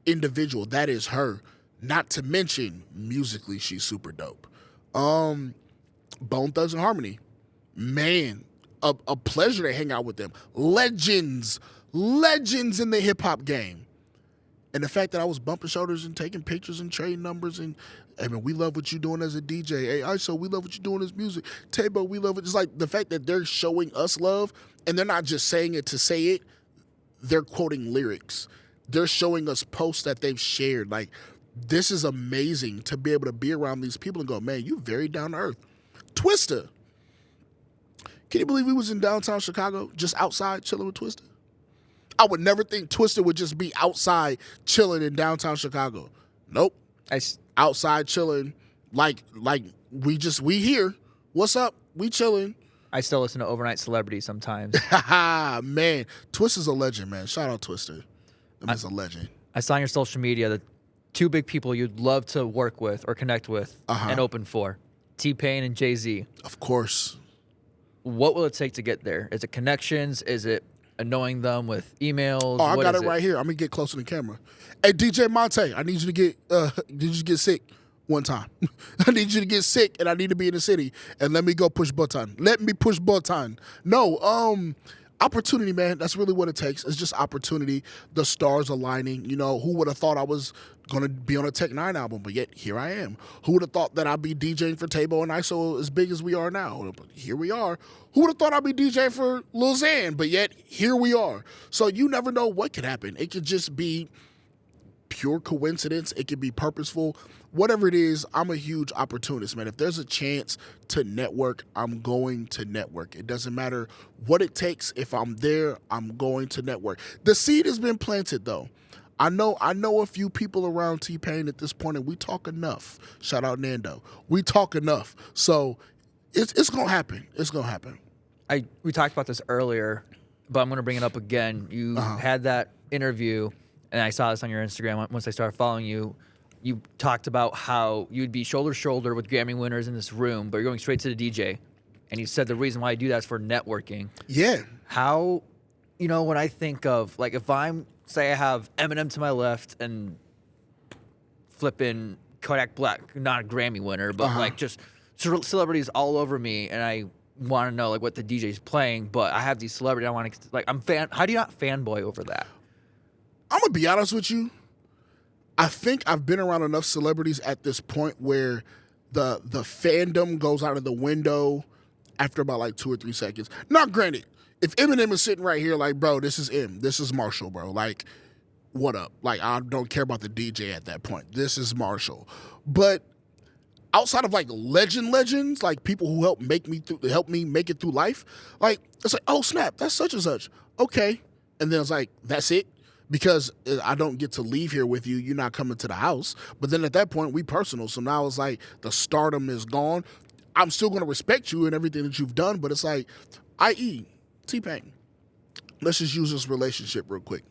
individual. That is her. Not to mention musically, she's super dope. Bone Thugs and Harmony, man, a pleasure to hang out with them. Legends in the hip hop game, and the fact that I was bumping shoulders and taking pictures and trading numbers and, I mean, we love what you're doing as a DJ. Hey, ISO, we love what you're doing as music. Taebo, we love it. It's like the fact that they're showing us love, and they're not just saying it to say it. They're quoting lyrics. They're showing us posts that they've shared. Like, this is amazing to be able to be around these people and go, man, you very down to earth. Twista. Can you believe we was in downtown Chicago, just outside chilling with Twista? I would never think Twisted would just be outside chilling in downtown Chicago. Nope. Outside chilling, like we here. What's up? We chilling. I still listen to Overnight Celebrity sometimes. Man, Twister's a legend, man. Shout out Twister. He's a legend. I saw on your social media the 2 big people you'd love to work with or connect with and open for, T-Pain and Jay-Z. Of course. What will it take to get there? Is it connections? Is it annoying them with emails? Oh, I got it right here. I'm gonna get close to the camera. Hey, DJ Monte, I need you to get sick one time. I need you to get sick, and I need to be in the city. And let me go push button. Let me push button. No, opportunity, man. That's really what it takes. It's just opportunity. The stars aligning. You know, who would have thought I was gonna be on a Tech N9ne album, but yet here I am. Who would have thought that I'd be DJing for Taebo and ISO as big as we are now? But here we are. Who would have thought I'd be DJing for Lil Xan, but yet here we are. So you never know what could happen. It could just be pure coincidence. It could be purposeful. Whatever it is, I'm a huge opportunist, man. If there's a chance to network, I'm going to network. It doesn't matter what it takes. If I'm there, I'm going to network. The seed has been planted, though. I know a few people around T-Pain at this point, and we talk enough. Shout out Nando. We talk enough. So it's going to happen. It's going to happen. We talked about this earlier, but I'm going to bring it up again. You had that interview, and I saw this on your Instagram once I started following you. You talked about how you'd be shoulder to shoulder with Grammy winners in this room, but you're going straight to the DJ. And you said the reason why you do that is for networking. Yeah. How, when I think of, like, if say I have Eminem to my left and flipping Kodak Black, not a Grammy winner, but like just celebrities all over me, and I want to know like what the DJ's playing, but I have these celebrities I want to, like, how do you not fanboy over that? I'm going to be honest with you. I think I've been around enough celebrities at this point where the fandom goes out of the window after about like 2 or 3 seconds. Now, granted, if Eminem is sitting right here like, bro, this is M, this is Marshall, bro. Like, what up? Like, I don't care about the DJ at that point. This is Marshall. But outside of like legends, like people who help me make it through life, like it's like, oh snap, that's such and such. Okay. And then it's like, that's it. Because I don't get to leave here with you. You're not coming to the house. But then at that point, we personal. So now it's like the stardom is gone. I'm still going to respect you and everything that you've done. But it's like, i.e., T-Pain. Let's just use this relationship real quick.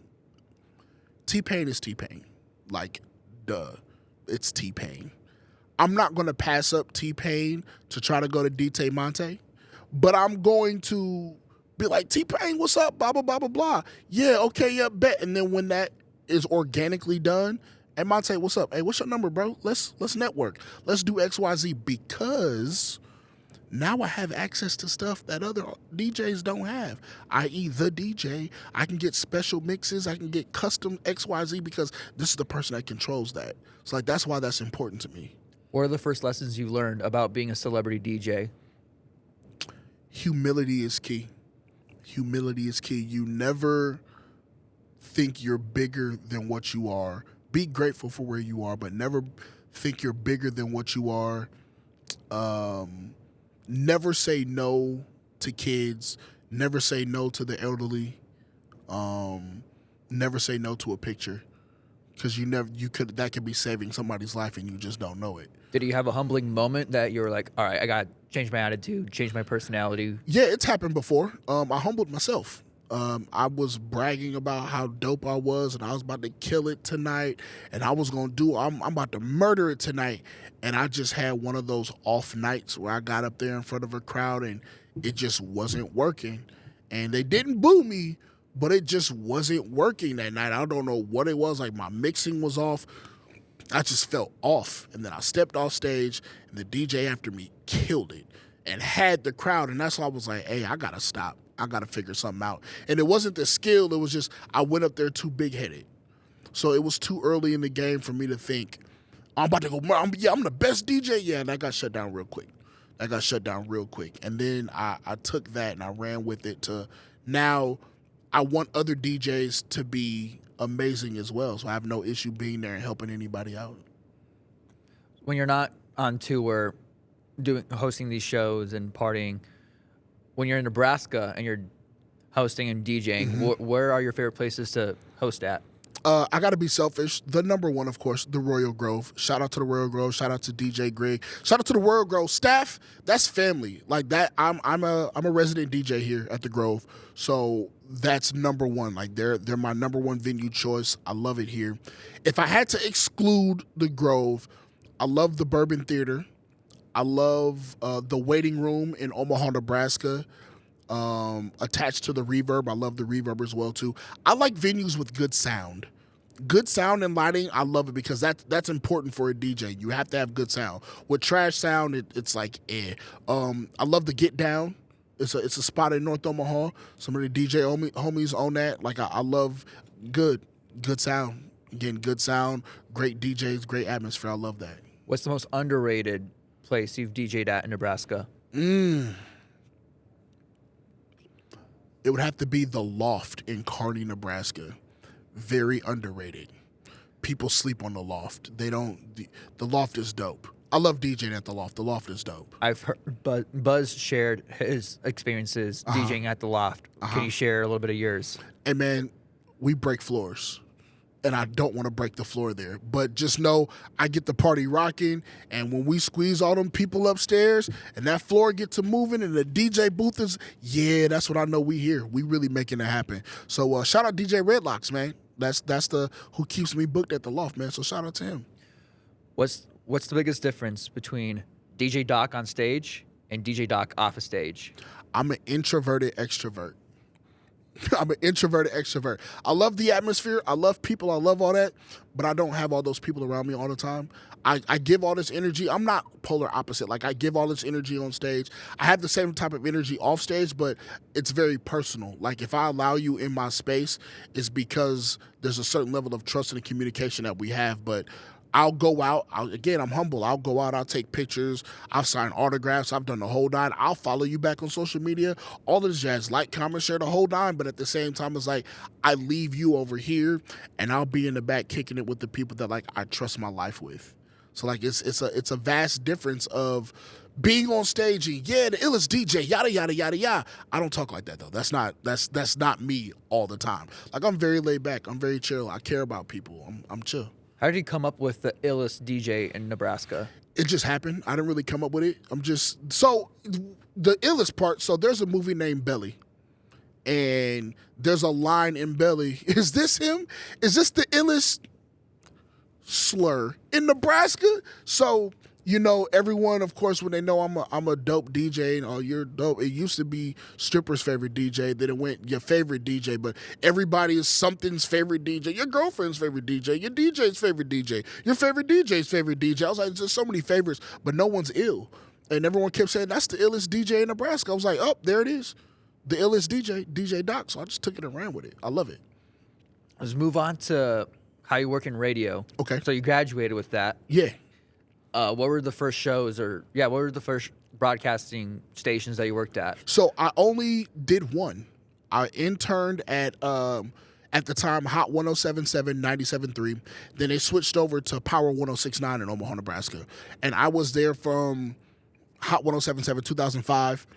T-Pain is T-Pain. Like, duh. It's T-Pain. I'm not going to pass up T-Pain to try to go to DJ Monte. But I'm going to be like, T-Pain, what's up? Blah, blah, blah, blah, blah. Yeah, okay, yeah, bet. And then when that is organically done, and Monte, what's up? Hey, what's your number, bro? Let's network. Let's do XYZ, because now I have access to stuff that other DJs don't have, i.e. the DJ. I can get special mixes. I can get custom XYZ because this is the person that controls that. So like that's why that's important to me. What are the first lessons you learned about being a celebrity DJ? Humility is key. Humility is key. You never think you're bigger than what you are. Be grateful for where you are, but never think you're bigger than what you are. Never say no to kids. Never say no to the elderly. Never say no to a picture, because that could be saving somebody's life and you just don't know it. Did you have a humbling moment that you were like, all right, I got to change my attitude, change my personality? Yeah, it's happened before. I humbled myself. I was bragging about how dope I was, and I was about to kill it tonight, and I'm about to murder it tonight. And I just had one of those off nights where I got up there in front of a crowd and it just wasn't working. And they didn't boo me, but it just wasn't working that night. I don't know what it was. Like, my mixing was off. I just felt off. And then I stepped off stage, and the DJ after me killed it and had the crowd. And that's why I was like, hey, I got to stop. I got to figure something out. And it wasn't the skill. It was just I went up there too big-headed. So it was too early in the game for me to think, I'm about to go, I'm the best DJ. Yeah, and that got shut down real quick. And then I took that and I ran with it to now I want other DJs to be amazing as well. So I have no issue being there and helping anybody out. When you're not on tour, hosting these shows and partying, when you're in Nebraska and you're hosting and DJing, where are your favorite places to host at? I got to be selfish. The number one, of course, the Royal Grove. Shout out to the Royal Grove. Shout out to DJ Greg. Shout out to the Royal Grove staff. That's family. Like that. I'm a resident DJ here at the Grove, so that's number one. Like they're my number one venue choice. I love it here. If I had to exclude the Grove, I love the Bourbon Theater. I love the Waiting Room in Omaha, Nebraska. Attached to the Reverb. I love the Reverb as well too. I like venues with good sound. Good sound and lighting, I love it because that's important for a DJ. You have to have good sound. With trash sound, it's like eh. I love the Get Down. It's a spot in North Omaha. Some of the DJ homies own that. Like I love good sound. Again, good sound, great DJs, great atmosphere. I love that. What's the most underrated place you've DJ'd at in Nebraska? It would have to be the Loft in Kearney, Nebraska. Very underrated. People sleep on the Loft. They don't. The Loft is dope. I love DJing at the Loft. The Loft is dope. I've heard Buzz shared his experiences DJing at the Loft. Can you share a little bit of yours? Hey man, we break floors. And I don't want to break the floor there. But just know I get the party rocking, and when we squeeze all them people upstairs and that floor gets to moving and the DJ booth is, yeah, that's what I know we here. We really making it happen. So shout out DJ Redlocks, man. That's the who keeps me booked at the Loft, man. So shout out to him. What's the biggest difference between DJ Doc on stage and DJ Doc off a stage? I'm an introverted extrovert. I'm an introverted extrovert. I love the atmosphere. I love people. I love all that. But I don't have all those people around me all the time. I give all this energy. I'm not polar opposite. Like I give all this energy on stage. I have the same type of energy off stage, but it's very personal. Like if I allow you in my space, it's because there's a certain level of trust and communication that we have. But I'll go out. Again, I'm humble. I'll go out. I'll take pictures. I'll sign autographs. I've done the whole nine. I'll follow you back on social media. All of this jazz. Like, comment, share the whole nine. But at the same time, it's like I leave you over here, and I'll be in the back kicking it with the people that like I trust my life with. So like it's a vast difference of being on stage and yeah, the illest DJ, yada yada yada yada. I don't talk like that though. That's not me all the time. Like I'm very laid back. I'm very chill. I care about people. I'm chill. How did you come up with the illest DJ in Nebraska? It just happened. I didn't really come up with it. So the illest part, so there's a movie named Belly. And there's a line in Belly. Is this him? Is this the illest slur in Nebraska? So, you know, everyone, of course, when they know I'm a dope DJ and oh, you're dope. It used to be stripper's favorite DJ. Then it went your favorite DJ. But everybody is something's favorite DJ. Your girlfriend's favorite DJ. Your DJ's favorite DJ. Your favorite DJ's favorite DJ. I was like, there's so many favorites, but no one's ill. And everyone kept saying, that's the illest DJ in Nebraska. I was like, oh, there it is. The illest DJ, DJ Doc. So I just took it and ran with it. I love it. Let's move on to how you work in radio. Okay. So you graduated with that. Yeah. What were the first shows what were the first broadcasting stations that you worked at? So I only did one. I interned at the time Hot 107.7, 97.3. Then they switched over to Power 106.9 in Omaha, Nebraska. And I was there from Hot 107.7, 2005.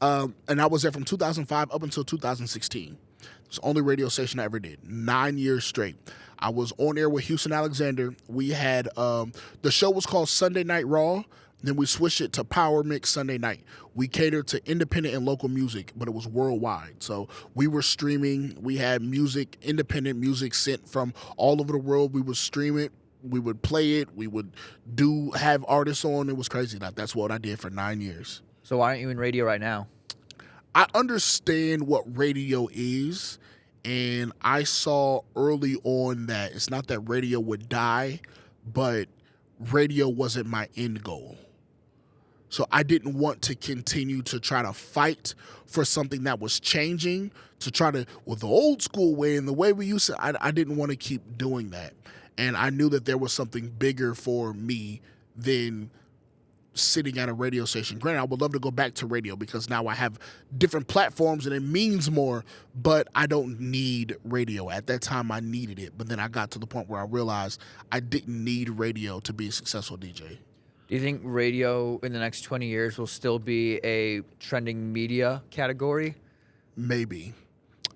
And I was there from 2005 up until 2016. It's the only radio station I ever did. 9 years straight. I was on air with Houston Alexander. We had the show was called Sunday Night Raw. Then we switched it to Power Mix Sunday Night. We catered to independent and local music, but it was worldwide. So we were streaming. We had music, independent music sent from all over the world. We would stream it. We would play it. We would have artists on. It was crazy. That's what I did for 9 years. So why aren't you in radio right now? I understand what radio is, and I saw early on that it's not that radio would die, but radio wasn't my end goal. So I didn't want to continue to try to fight for something that was changing, to try to, well, the old school way and the way we used to, I didn't want to keep doing that. And I knew that there was something bigger for me than sitting at a radio station. Granted, I would love to go back to radio because now I have different platforms and it means more, but I don't need radio. At that time, I needed it. But then I got to the point where I realized I didn't need radio to be a successful DJ. Do you think radio in the next 20 years will still be a trending media category? Maybe.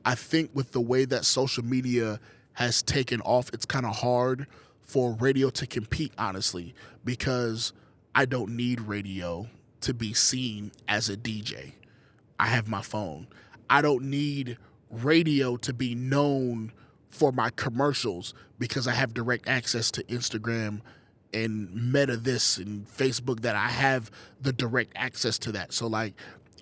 I think with the way that social media has taken off, it's kind of hard for radio to compete, honestly, because I don't need radio to be seen as a DJ. I have my phone. I don't need radio to be known for my commercials because I have direct access to Instagram and Meta this and Facebook, that I have the direct access to that. So like,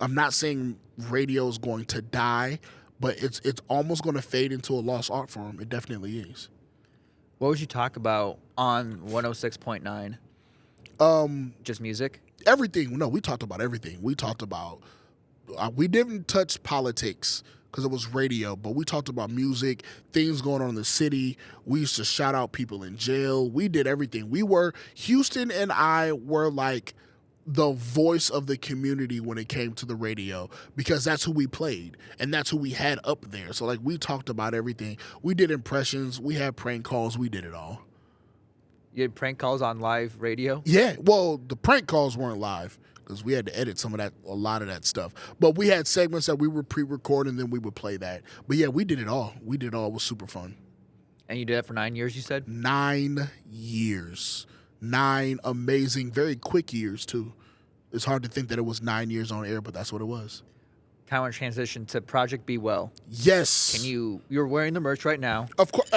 I'm not saying radio is going to die, but it's almost going to fade into a lost art form. It definitely is. What would you talk about on 106.9? Just music? Everything. No, we talked about everything. We talked about, we didn't touch politics because it was radio, but we talked about music, things going on in the city. We used to shout out people in jail. We did everything. Houston and I were like the voice of the community when it came to the radio, because that's who we played and that's who we had up there. So like, we talked about everything. We did impressions. We had prank calls. We did it all. You had prank calls on live radio? Yeah. Well, the prank calls weren't live because we had to edit a lot of that stuff. But we had segments that we were pre-recording, and then we would play that. But yeah, we did it all. We did it all. It was super fun. And you did it for 9 years, you said? 9 years. 9 amazing, very quick years, too. It's hard to think that it was 9 years on air, but that's what it was. Kind of want to transition to Project Be Well. Yes. You're wearing the merch right now. Of course.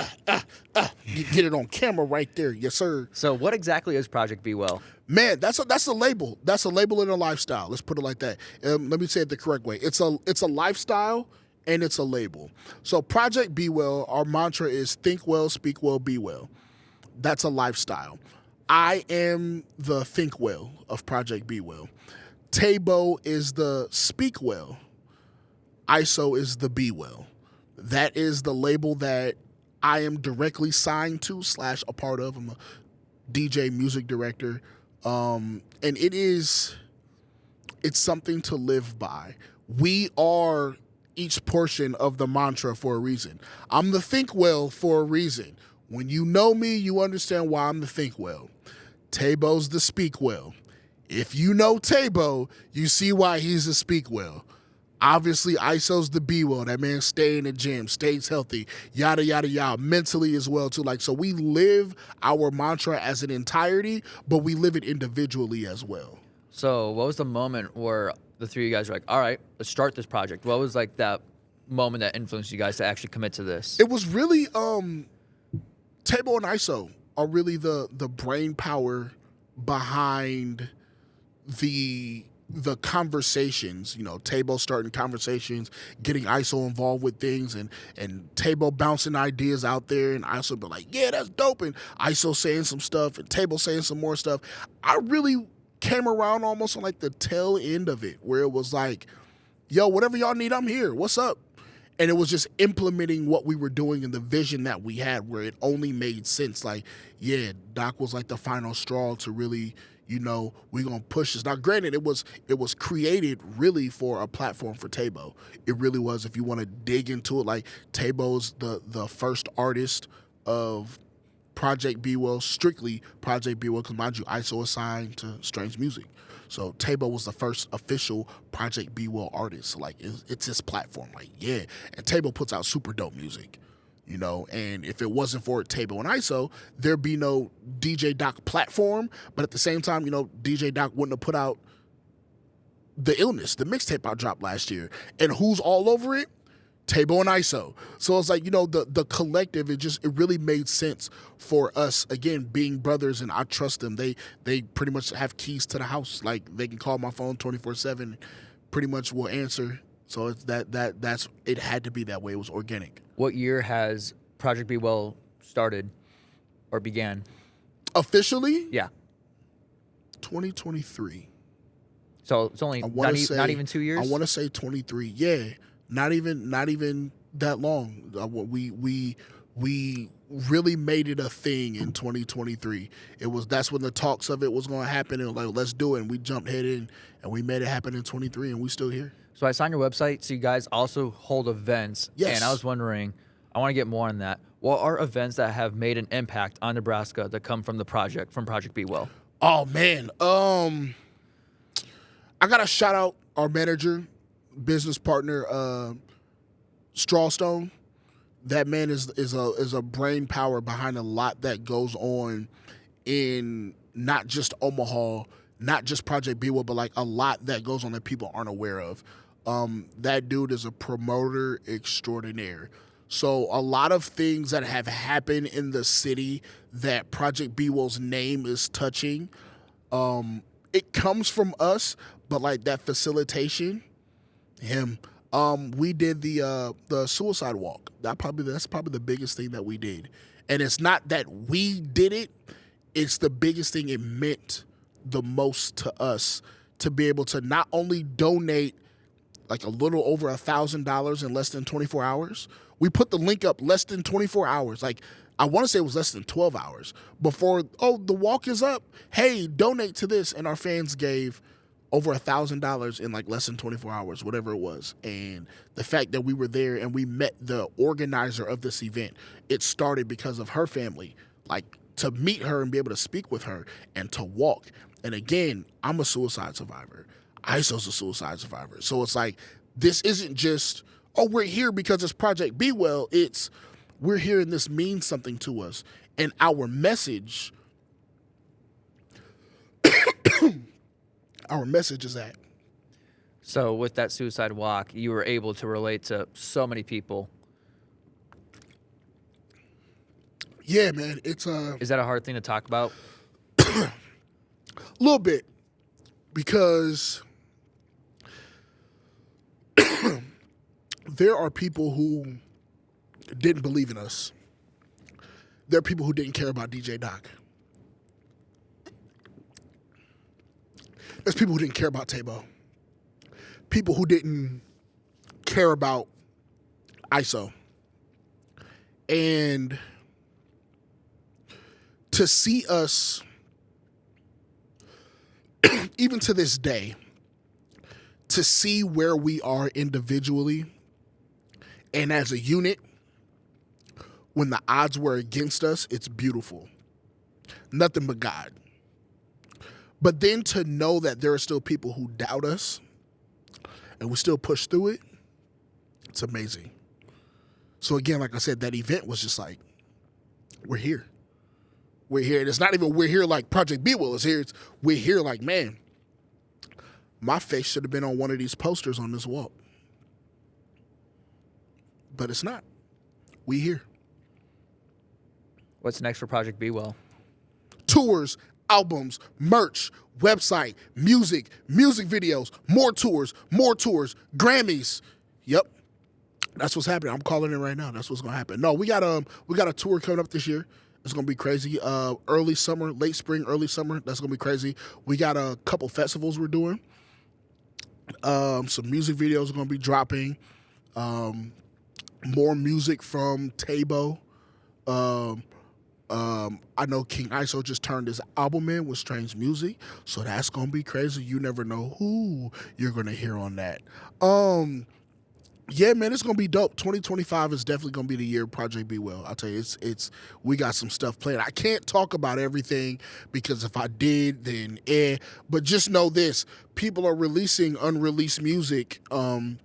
You get it on camera right there. Yes, sir. So what exactly is Project Be Well? Man, that's a label. That's a label and a lifestyle. Let's put it like that. Let me say it the correct way. It's a lifestyle and it's a label. So Project Be Well, our mantra is think well, speak well, be well. That's a lifestyle. I am the think well of Project Be Well. Taebo is the speak well. ISO is the be well. That is the label that I am directly signed to / a part of. I'm a DJ music director. And it's something to live by. We are each portion of the mantra for a reason. I'm the think well for a reason. When you know me, you understand why I'm the think well. Taebo's the speak well. If you know Taebo, you see why he's the speak well. Obviously, ISO's the be well. That man stay in the gym, stays healthy, yada, yada, yada, mentally as well, too. Like, so we live our mantra as an entirety, but we live it individually as well. So what was the moment where the three of you guys were like, all right, let's start this project? What was like that moment that influenced you guys to actually commit to this? It was really, Taebo and ISO are really the brain power behind the conversations, Taebo starting conversations, getting ISO involved with things, and Taebo bouncing ideas out there, and ISO be like, yeah, that's dope, and ISO saying some stuff, and Taebo saying some more stuff. I really came around almost on like the tail end of it, where it was like, yo, whatever y'all need, I'm here. What's up? And it was just implementing what we were doing and the vision that we had, where it only made sense. Like, yeah, Doc was like the final straw to really, we're going to push this. Now, granted, it was created really for a platform for Taebo. It really was. If you want to dig into it, like, Taebo's the first artist of Project Be Well, strictly Project Be Well, because mind you, ISO is signed to Strange Music. So Taebo was the first official Project Be Well artist. So, like, it's his platform. Like, yeah. And Taebo puts out super dope music. And if it wasn't for Taebo and ISO, there'd be no DJ Doc platform. But at the same time, DJ Doc wouldn't have put out The Illness, the mixtape I dropped last year. And who's all over it? Taebo and ISO. So it's like, the collective, it really made sense for us, again, being brothers, and I trust them. They pretty much have keys to the house. Like, they can call my phone 24/7, pretty much will answer. So it's that's it had to be that way. It was organic. What year has Project Be Well started or began? Officially? Yeah. 2023. So it's only not even 2 years? I want to say 23. Yeah. Not even that long. We really made it a thing in 2023. That's when the talks of it was going to happen, and like, let's do it. And we jumped head in, and we made it happen in 23, and we still here. So I saw on your website, so you guys also hold events. Yes. And I was wondering, I want to get more on that. What are events that have made an impact on Nebraska that come from Project Be Well? Oh man, I gotta shout out our manager, business partner, Strawstone. That man is a brain power behind a lot that goes on in not just Omaha, not just Project B-Well, but like a lot that goes on that people aren't aware of. That dude is a promoter extraordinaire. So a lot of things that have happened in the city that Project B-Well's name is touching, it comes from us, but like that facilitation, him. We did the suicide walk. That's probably the biggest thing that we did. And it's not that we did it, it's the biggest thing. It meant the most to us to be able to not only donate like a little over $1,000 in less than 24 hours. We put the link up less than 24 hours. Like, I want to say it was less than 12 hours before, the walk is up. Hey, donate to this. And our fans gave over $1,000 in like less than 24 hours, whatever it was. And the fact that we were there and we met the organizer of this event, it started because of her family. Like, to meet her and be able to speak with her and to walk. And again, I'm a suicide survivor. ISO's a suicide survivor. So it's like, this isn't just, we're here because it's Project B-Well. It's, we're here and this means something to us. And our message, our message is that. So with that suicide walk, you were able to relate to so many people. Yeah, man. It's Is that a hard thing to talk about? A little bit, because there are people who didn't believe in us. There are people who didn't care about DJ Doc. There's people who didn't care about Taebo. People who didn't care about ISO. And to see us, even to this day, to see where we are individually and as a unit, when the odds were against us, it's beautiful. Nothing but God. But then to know that there are still people who doubt us and we still push through it, it's amazing. So again, like I said, that event was just like, we're here. We're here. And it's not even we're here like Project B-Well is here. It's we're here like, man, my face should have been on one of these posters on this walk. But it's not. We here. What's next for Project B-Well? Tours, albums, merch, website, music videos, more tours, Grammys. Yep. That's what's happening. I'm calling it right now. That's what's gonna happen. No, we got a tour coming up this year. It's gonna be crazy. Early summer, late spring, early summer. That's gonna be crazy. We got a couple festivals we're doing. Some music videos are gonna be dropping. More music from Taebo. I know King ISO just turned his album in with Strange Music, so that's gonna be crazy. You never know who you're gonna hear on that. Yeah, man, it's gonna be dope. 2025 is definitely gonna be the year of Project B-Well. I'll tell you, it's we got some stuff planned. I can't talk about everything because if I did, then But just know this: people are releasing unreleased music on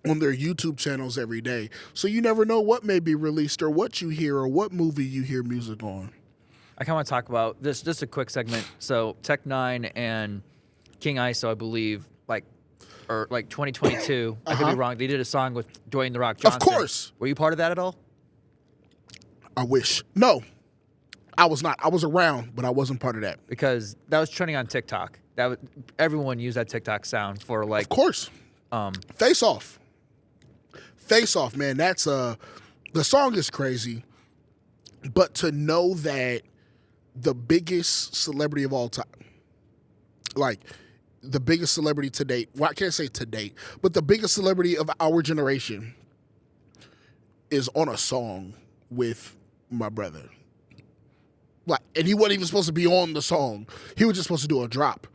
their YouTube channels every day. So you never know what may be released or what you hear or what movie you hear music on. I kind of want to talk about this, just a quick segment. So Tech N9ne and King ISO, I believe, like 2022. I could be wrong. They did a song with Dwayne "The Rock" Johnson. Of course. Were you part of that at all? I wish. No, I was not. I was around, but I wasn't part of that. Because that was trending on TikTok. Everyone used that TikTok sound for like. Of course. Face Off. Face Off, man. That's the song is crazy, but to know that the biggest celebrity of all time, like the biggest celebrity to date, well, I can't say to date, but the biggest celebrity of our generation is on a song with my brother. Like, and he wasn't even supposed to be on the song. He was just supposed to do a drop.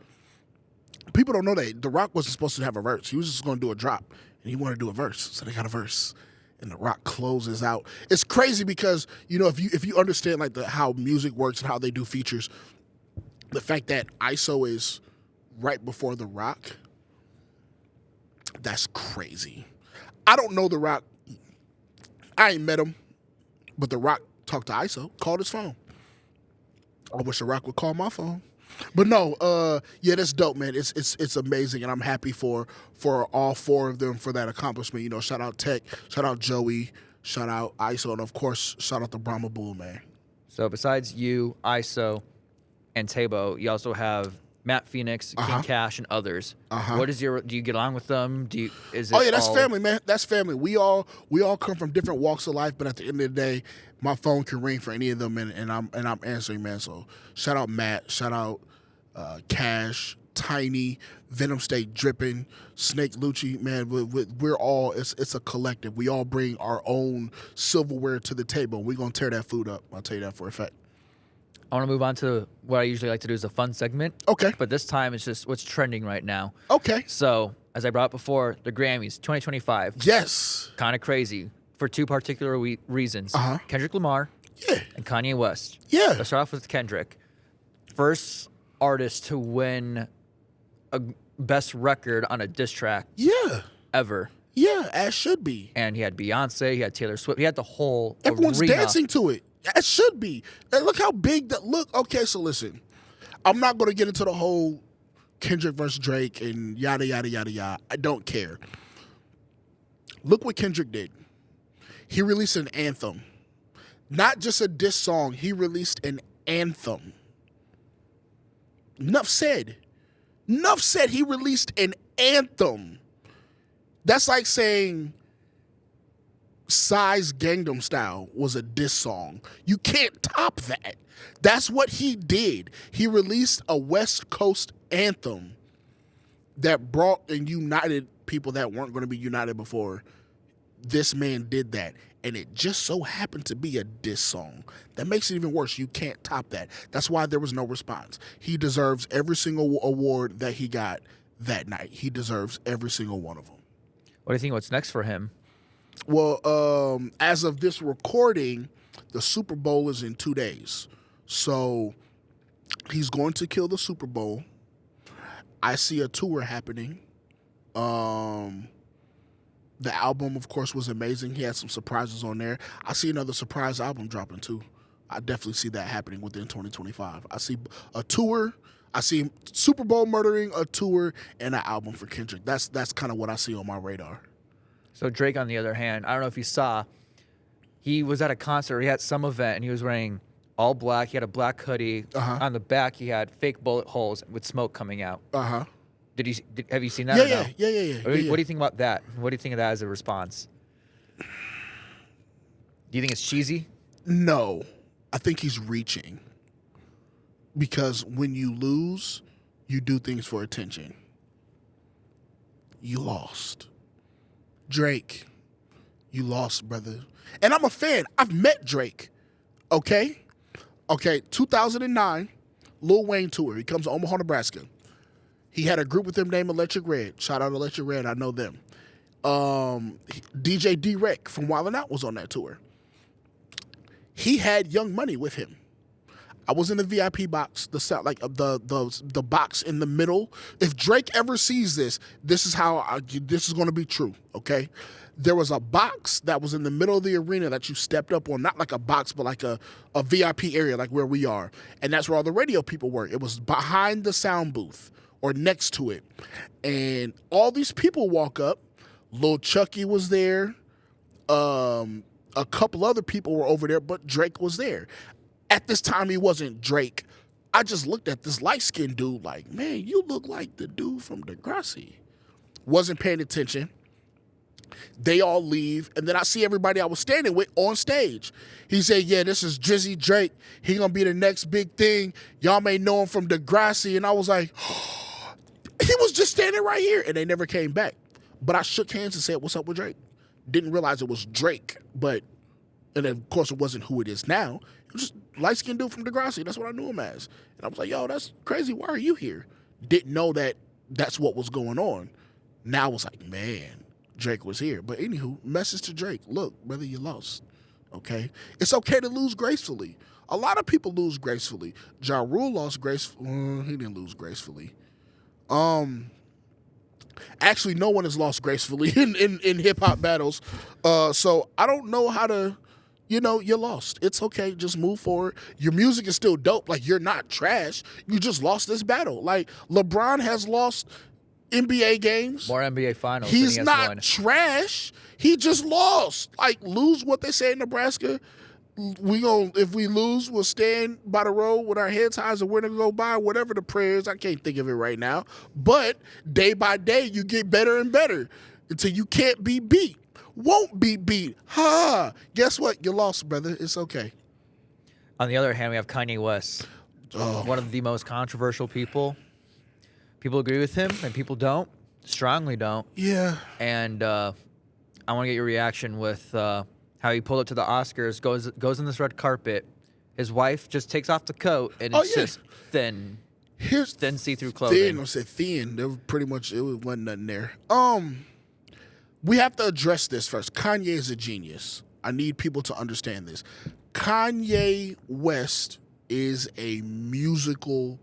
People don't know that The Rock wasn't supposed to have a verse. He was just going to do a drop, and he wanted to do a verse, so they got a verse. And The Rock closes out. It's crazy because, you know, if you understand like how music works and how they do features, the fact that ISO is right before The Rock, that's crazy. I don't know The Rock I ain't met him, but The Rock talked to ISO, called his phone. I wish The Rock would call my phone. But no, yeah, that's dope, man. It's amazing, and I'm happy for all four of them for that accomplishment. You know, shout out Tech, shout out Joey, shout out ISO, and of course, shout out the Brahma Bull, man. So besides you, ISO, and Taebo, you also have Matt Phoenix, King Cash, and others. What is do you get along with them? Oh yeah, that's family, man. That's family. We all come from different walks of life, but at the end of the day, my phone can ring for any of them, and I'm answering, man. So shout out Matt, shout out Cash, Tiny, Venom State Dripping, Snake Lucci, man. We're all it's a collective. We all bring our own silverware to the table. We're gonna tear that food up. I'll tell you that for a fact. I want to move on to what I usually like to do is a fun segment. Okay. But this time it's just what's trending right now. Okay. So, as I brought up before, the Grammys 2025. Yes. Kind of crazy for two particular reasons. Kendrick Lamar Yeah. and Kanye West. Yeah. Let's start off with Kendrick. First artist to win a best record on a diss track Yeah. ever. Yeah, as should be. And he had Beyonce, he had Taylor Swift, he had the whole Everyone's arena. dancing to it. It should be. And look how big that look. Okay, so listen. I'm not going to get into the whole Kendrick versus Drake and yada, yada, yada, yada. I don't care. Look what Kendrick did. He released an anthem. Not just a diss song. He released an anthem. Enough said. Enough said. He released an anthem. That's like saying Psy's Gangnam Style was a diss song. You can't top that. That's what he did. He released a West Coast anthem that brought and united people that weren't going to be united before. This man did that, and it just so happened to be a diss song. That makes it even worse. You can't top that. That's why there was no response. He deserves every single award that he got that night. He deserves every single one of them. What do you think what's next for him? Well, as of this recording, the Super Bowl is in 2 days. So he's going to kill the Super Bowl. I see a tour happening. The album, of course, was amazing. He had some surprises on there. I see another surprise album dropping, too. I definitely see that happening within 2025. I see a tour. I see Super Bowl murdering, a tour, and an album for Kendrick. That's kind of what I see on my radar. So Drake, on the other hand, I don't know if you saw, he was at a concert, he had some event, and he was wearing all black. He had a black hoodie. On the back, he had fake bullet holes with smoke coming out. Have you seen that? Yeah. What do you think about that? What do you think of that as a response? Do you think it's cheesy? No, I think he's reaching. Because when you lose, you do things for attention. You lost. Drake, you lost, brother. And I'm a fan. I've met Drake. Okay? 2009, Lil Wayne tour. He comes to Omaha, Nebraska. He had a group with him named Electric Red. Shout out Electric Red. I know them. DJ D-Rec from Wild 'N Out was on that tour. He had Young Money with him. I was in the VIP box, the box in the middle. If Drake ever sees this, this is going to be true, okay? There was a box that was in the middle of the arena that you stepped up on, not like a box, but like a VIP area, like where we are. And that's where all the radio people were. It was behind the sound booth or next to it. And all these people walk up. Lil Chucky was there. A couple other people were over there, but Drake was there. At this time, he wasn't Drake. I just looked at this light-skinned dude like, man, you look like the dude from Degrassi. Wasn't paying attention. They all leave, and then I see everybody I was standing with on stage. He said, yeah, this is Drizzy Drake. He gonna be the next big thing. Y'all may know him from Degrassi. And I was like, oh, he was just standing right here, and they never came back. But I shook hands and said, what's up with Drake? Didn't realize it was Drake, and of course it wasn't who it is now. It was just light-skinned dude from Degrassi. That's what I knew him as. And I was like, yo, that's crazy. Why are you here? Didn't know that that's what was going on. Now I was like, man, Drake was here. But anywho, message to Drake. Look, brother, you lost. Okay? It's okay to lose gracefully. A lot of people lose gracefully. Ja Rule lost gracefully. He didn't lose gracefully. Actually, no one has lost gracefully in hip hop battles. So I don't know how to, you lost. It's okay. Just move forward. Your music is still dope. Like, you're not trash. You just lost this battle. Like, LeBron has lost NBA games. More NBA finals. He's than he has not won. trash. He just lost. Like, lose what they say in Nebraska. If we lose, we'll stand by the road with our heads high as a winner go by, whatever the prayer is. I can't think of it right now. But day by day, you get better and better until you can't be beat. Won't be beat. Ha! Guess what? You lost, brother. It's okay. On the other hand, we have Kanye West, one of the most controversial people. People agree with him, and people don't. Strongly don't. Yeah. And I want to get your reaction with how he pulled up to the Oscars, goes on this red carpet. His wife just takes off the coat, and it's just thin. Here's thin see-through clothing. Thin. I said thin. There was pretty much wasn't nothing there. We have to address this first. Kanye is a genius. I need people to understand this. Kanye West is a musical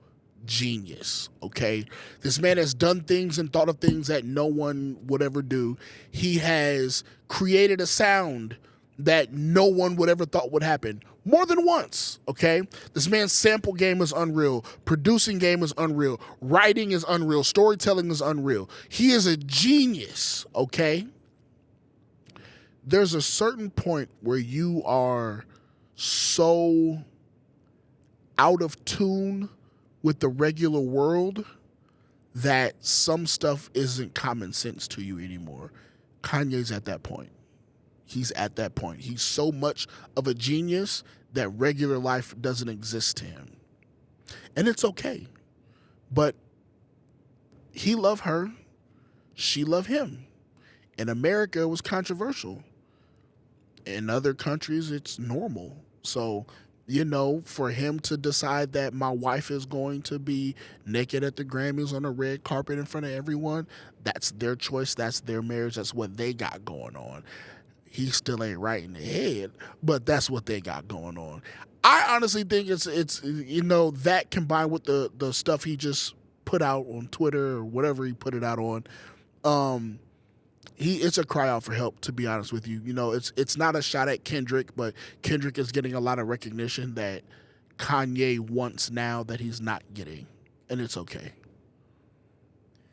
genius, okay? This man has done things and thought of things that no one would ever do. He has created a sound that no one would ever thought would happen more than once, okay? This man's sample game is unreal. Producing game is unreal. Writing is unreal. Storytelling is unreal. He is a genius, okay? There's a certain point where you are so out of tune with the regular world that some stuff isn't common sense to you anymore. Kanye's at that point. He's at that point. He's so much of a genius that regular life doesn't exist to him. And it's okay. But he loved her. She loved him. In America, it was controversial. In other countries, it's normal. So, for him to decide that my wife is going to be naked at the Grammys on a red carpet in front of everyone, that's their choice. That's their marriage. That's what they got going on. He still ain't right in the head, but that's what they got going on. I honestly think it's that combined with the stuff he just put out on Twitter or whatever he put it out on, it's a cry out for help, to be honest with you. It's not a shot at Kendrick, but Kendrick is getting a lot of recognition that Kanye wants now that he's not getting, and it's okay.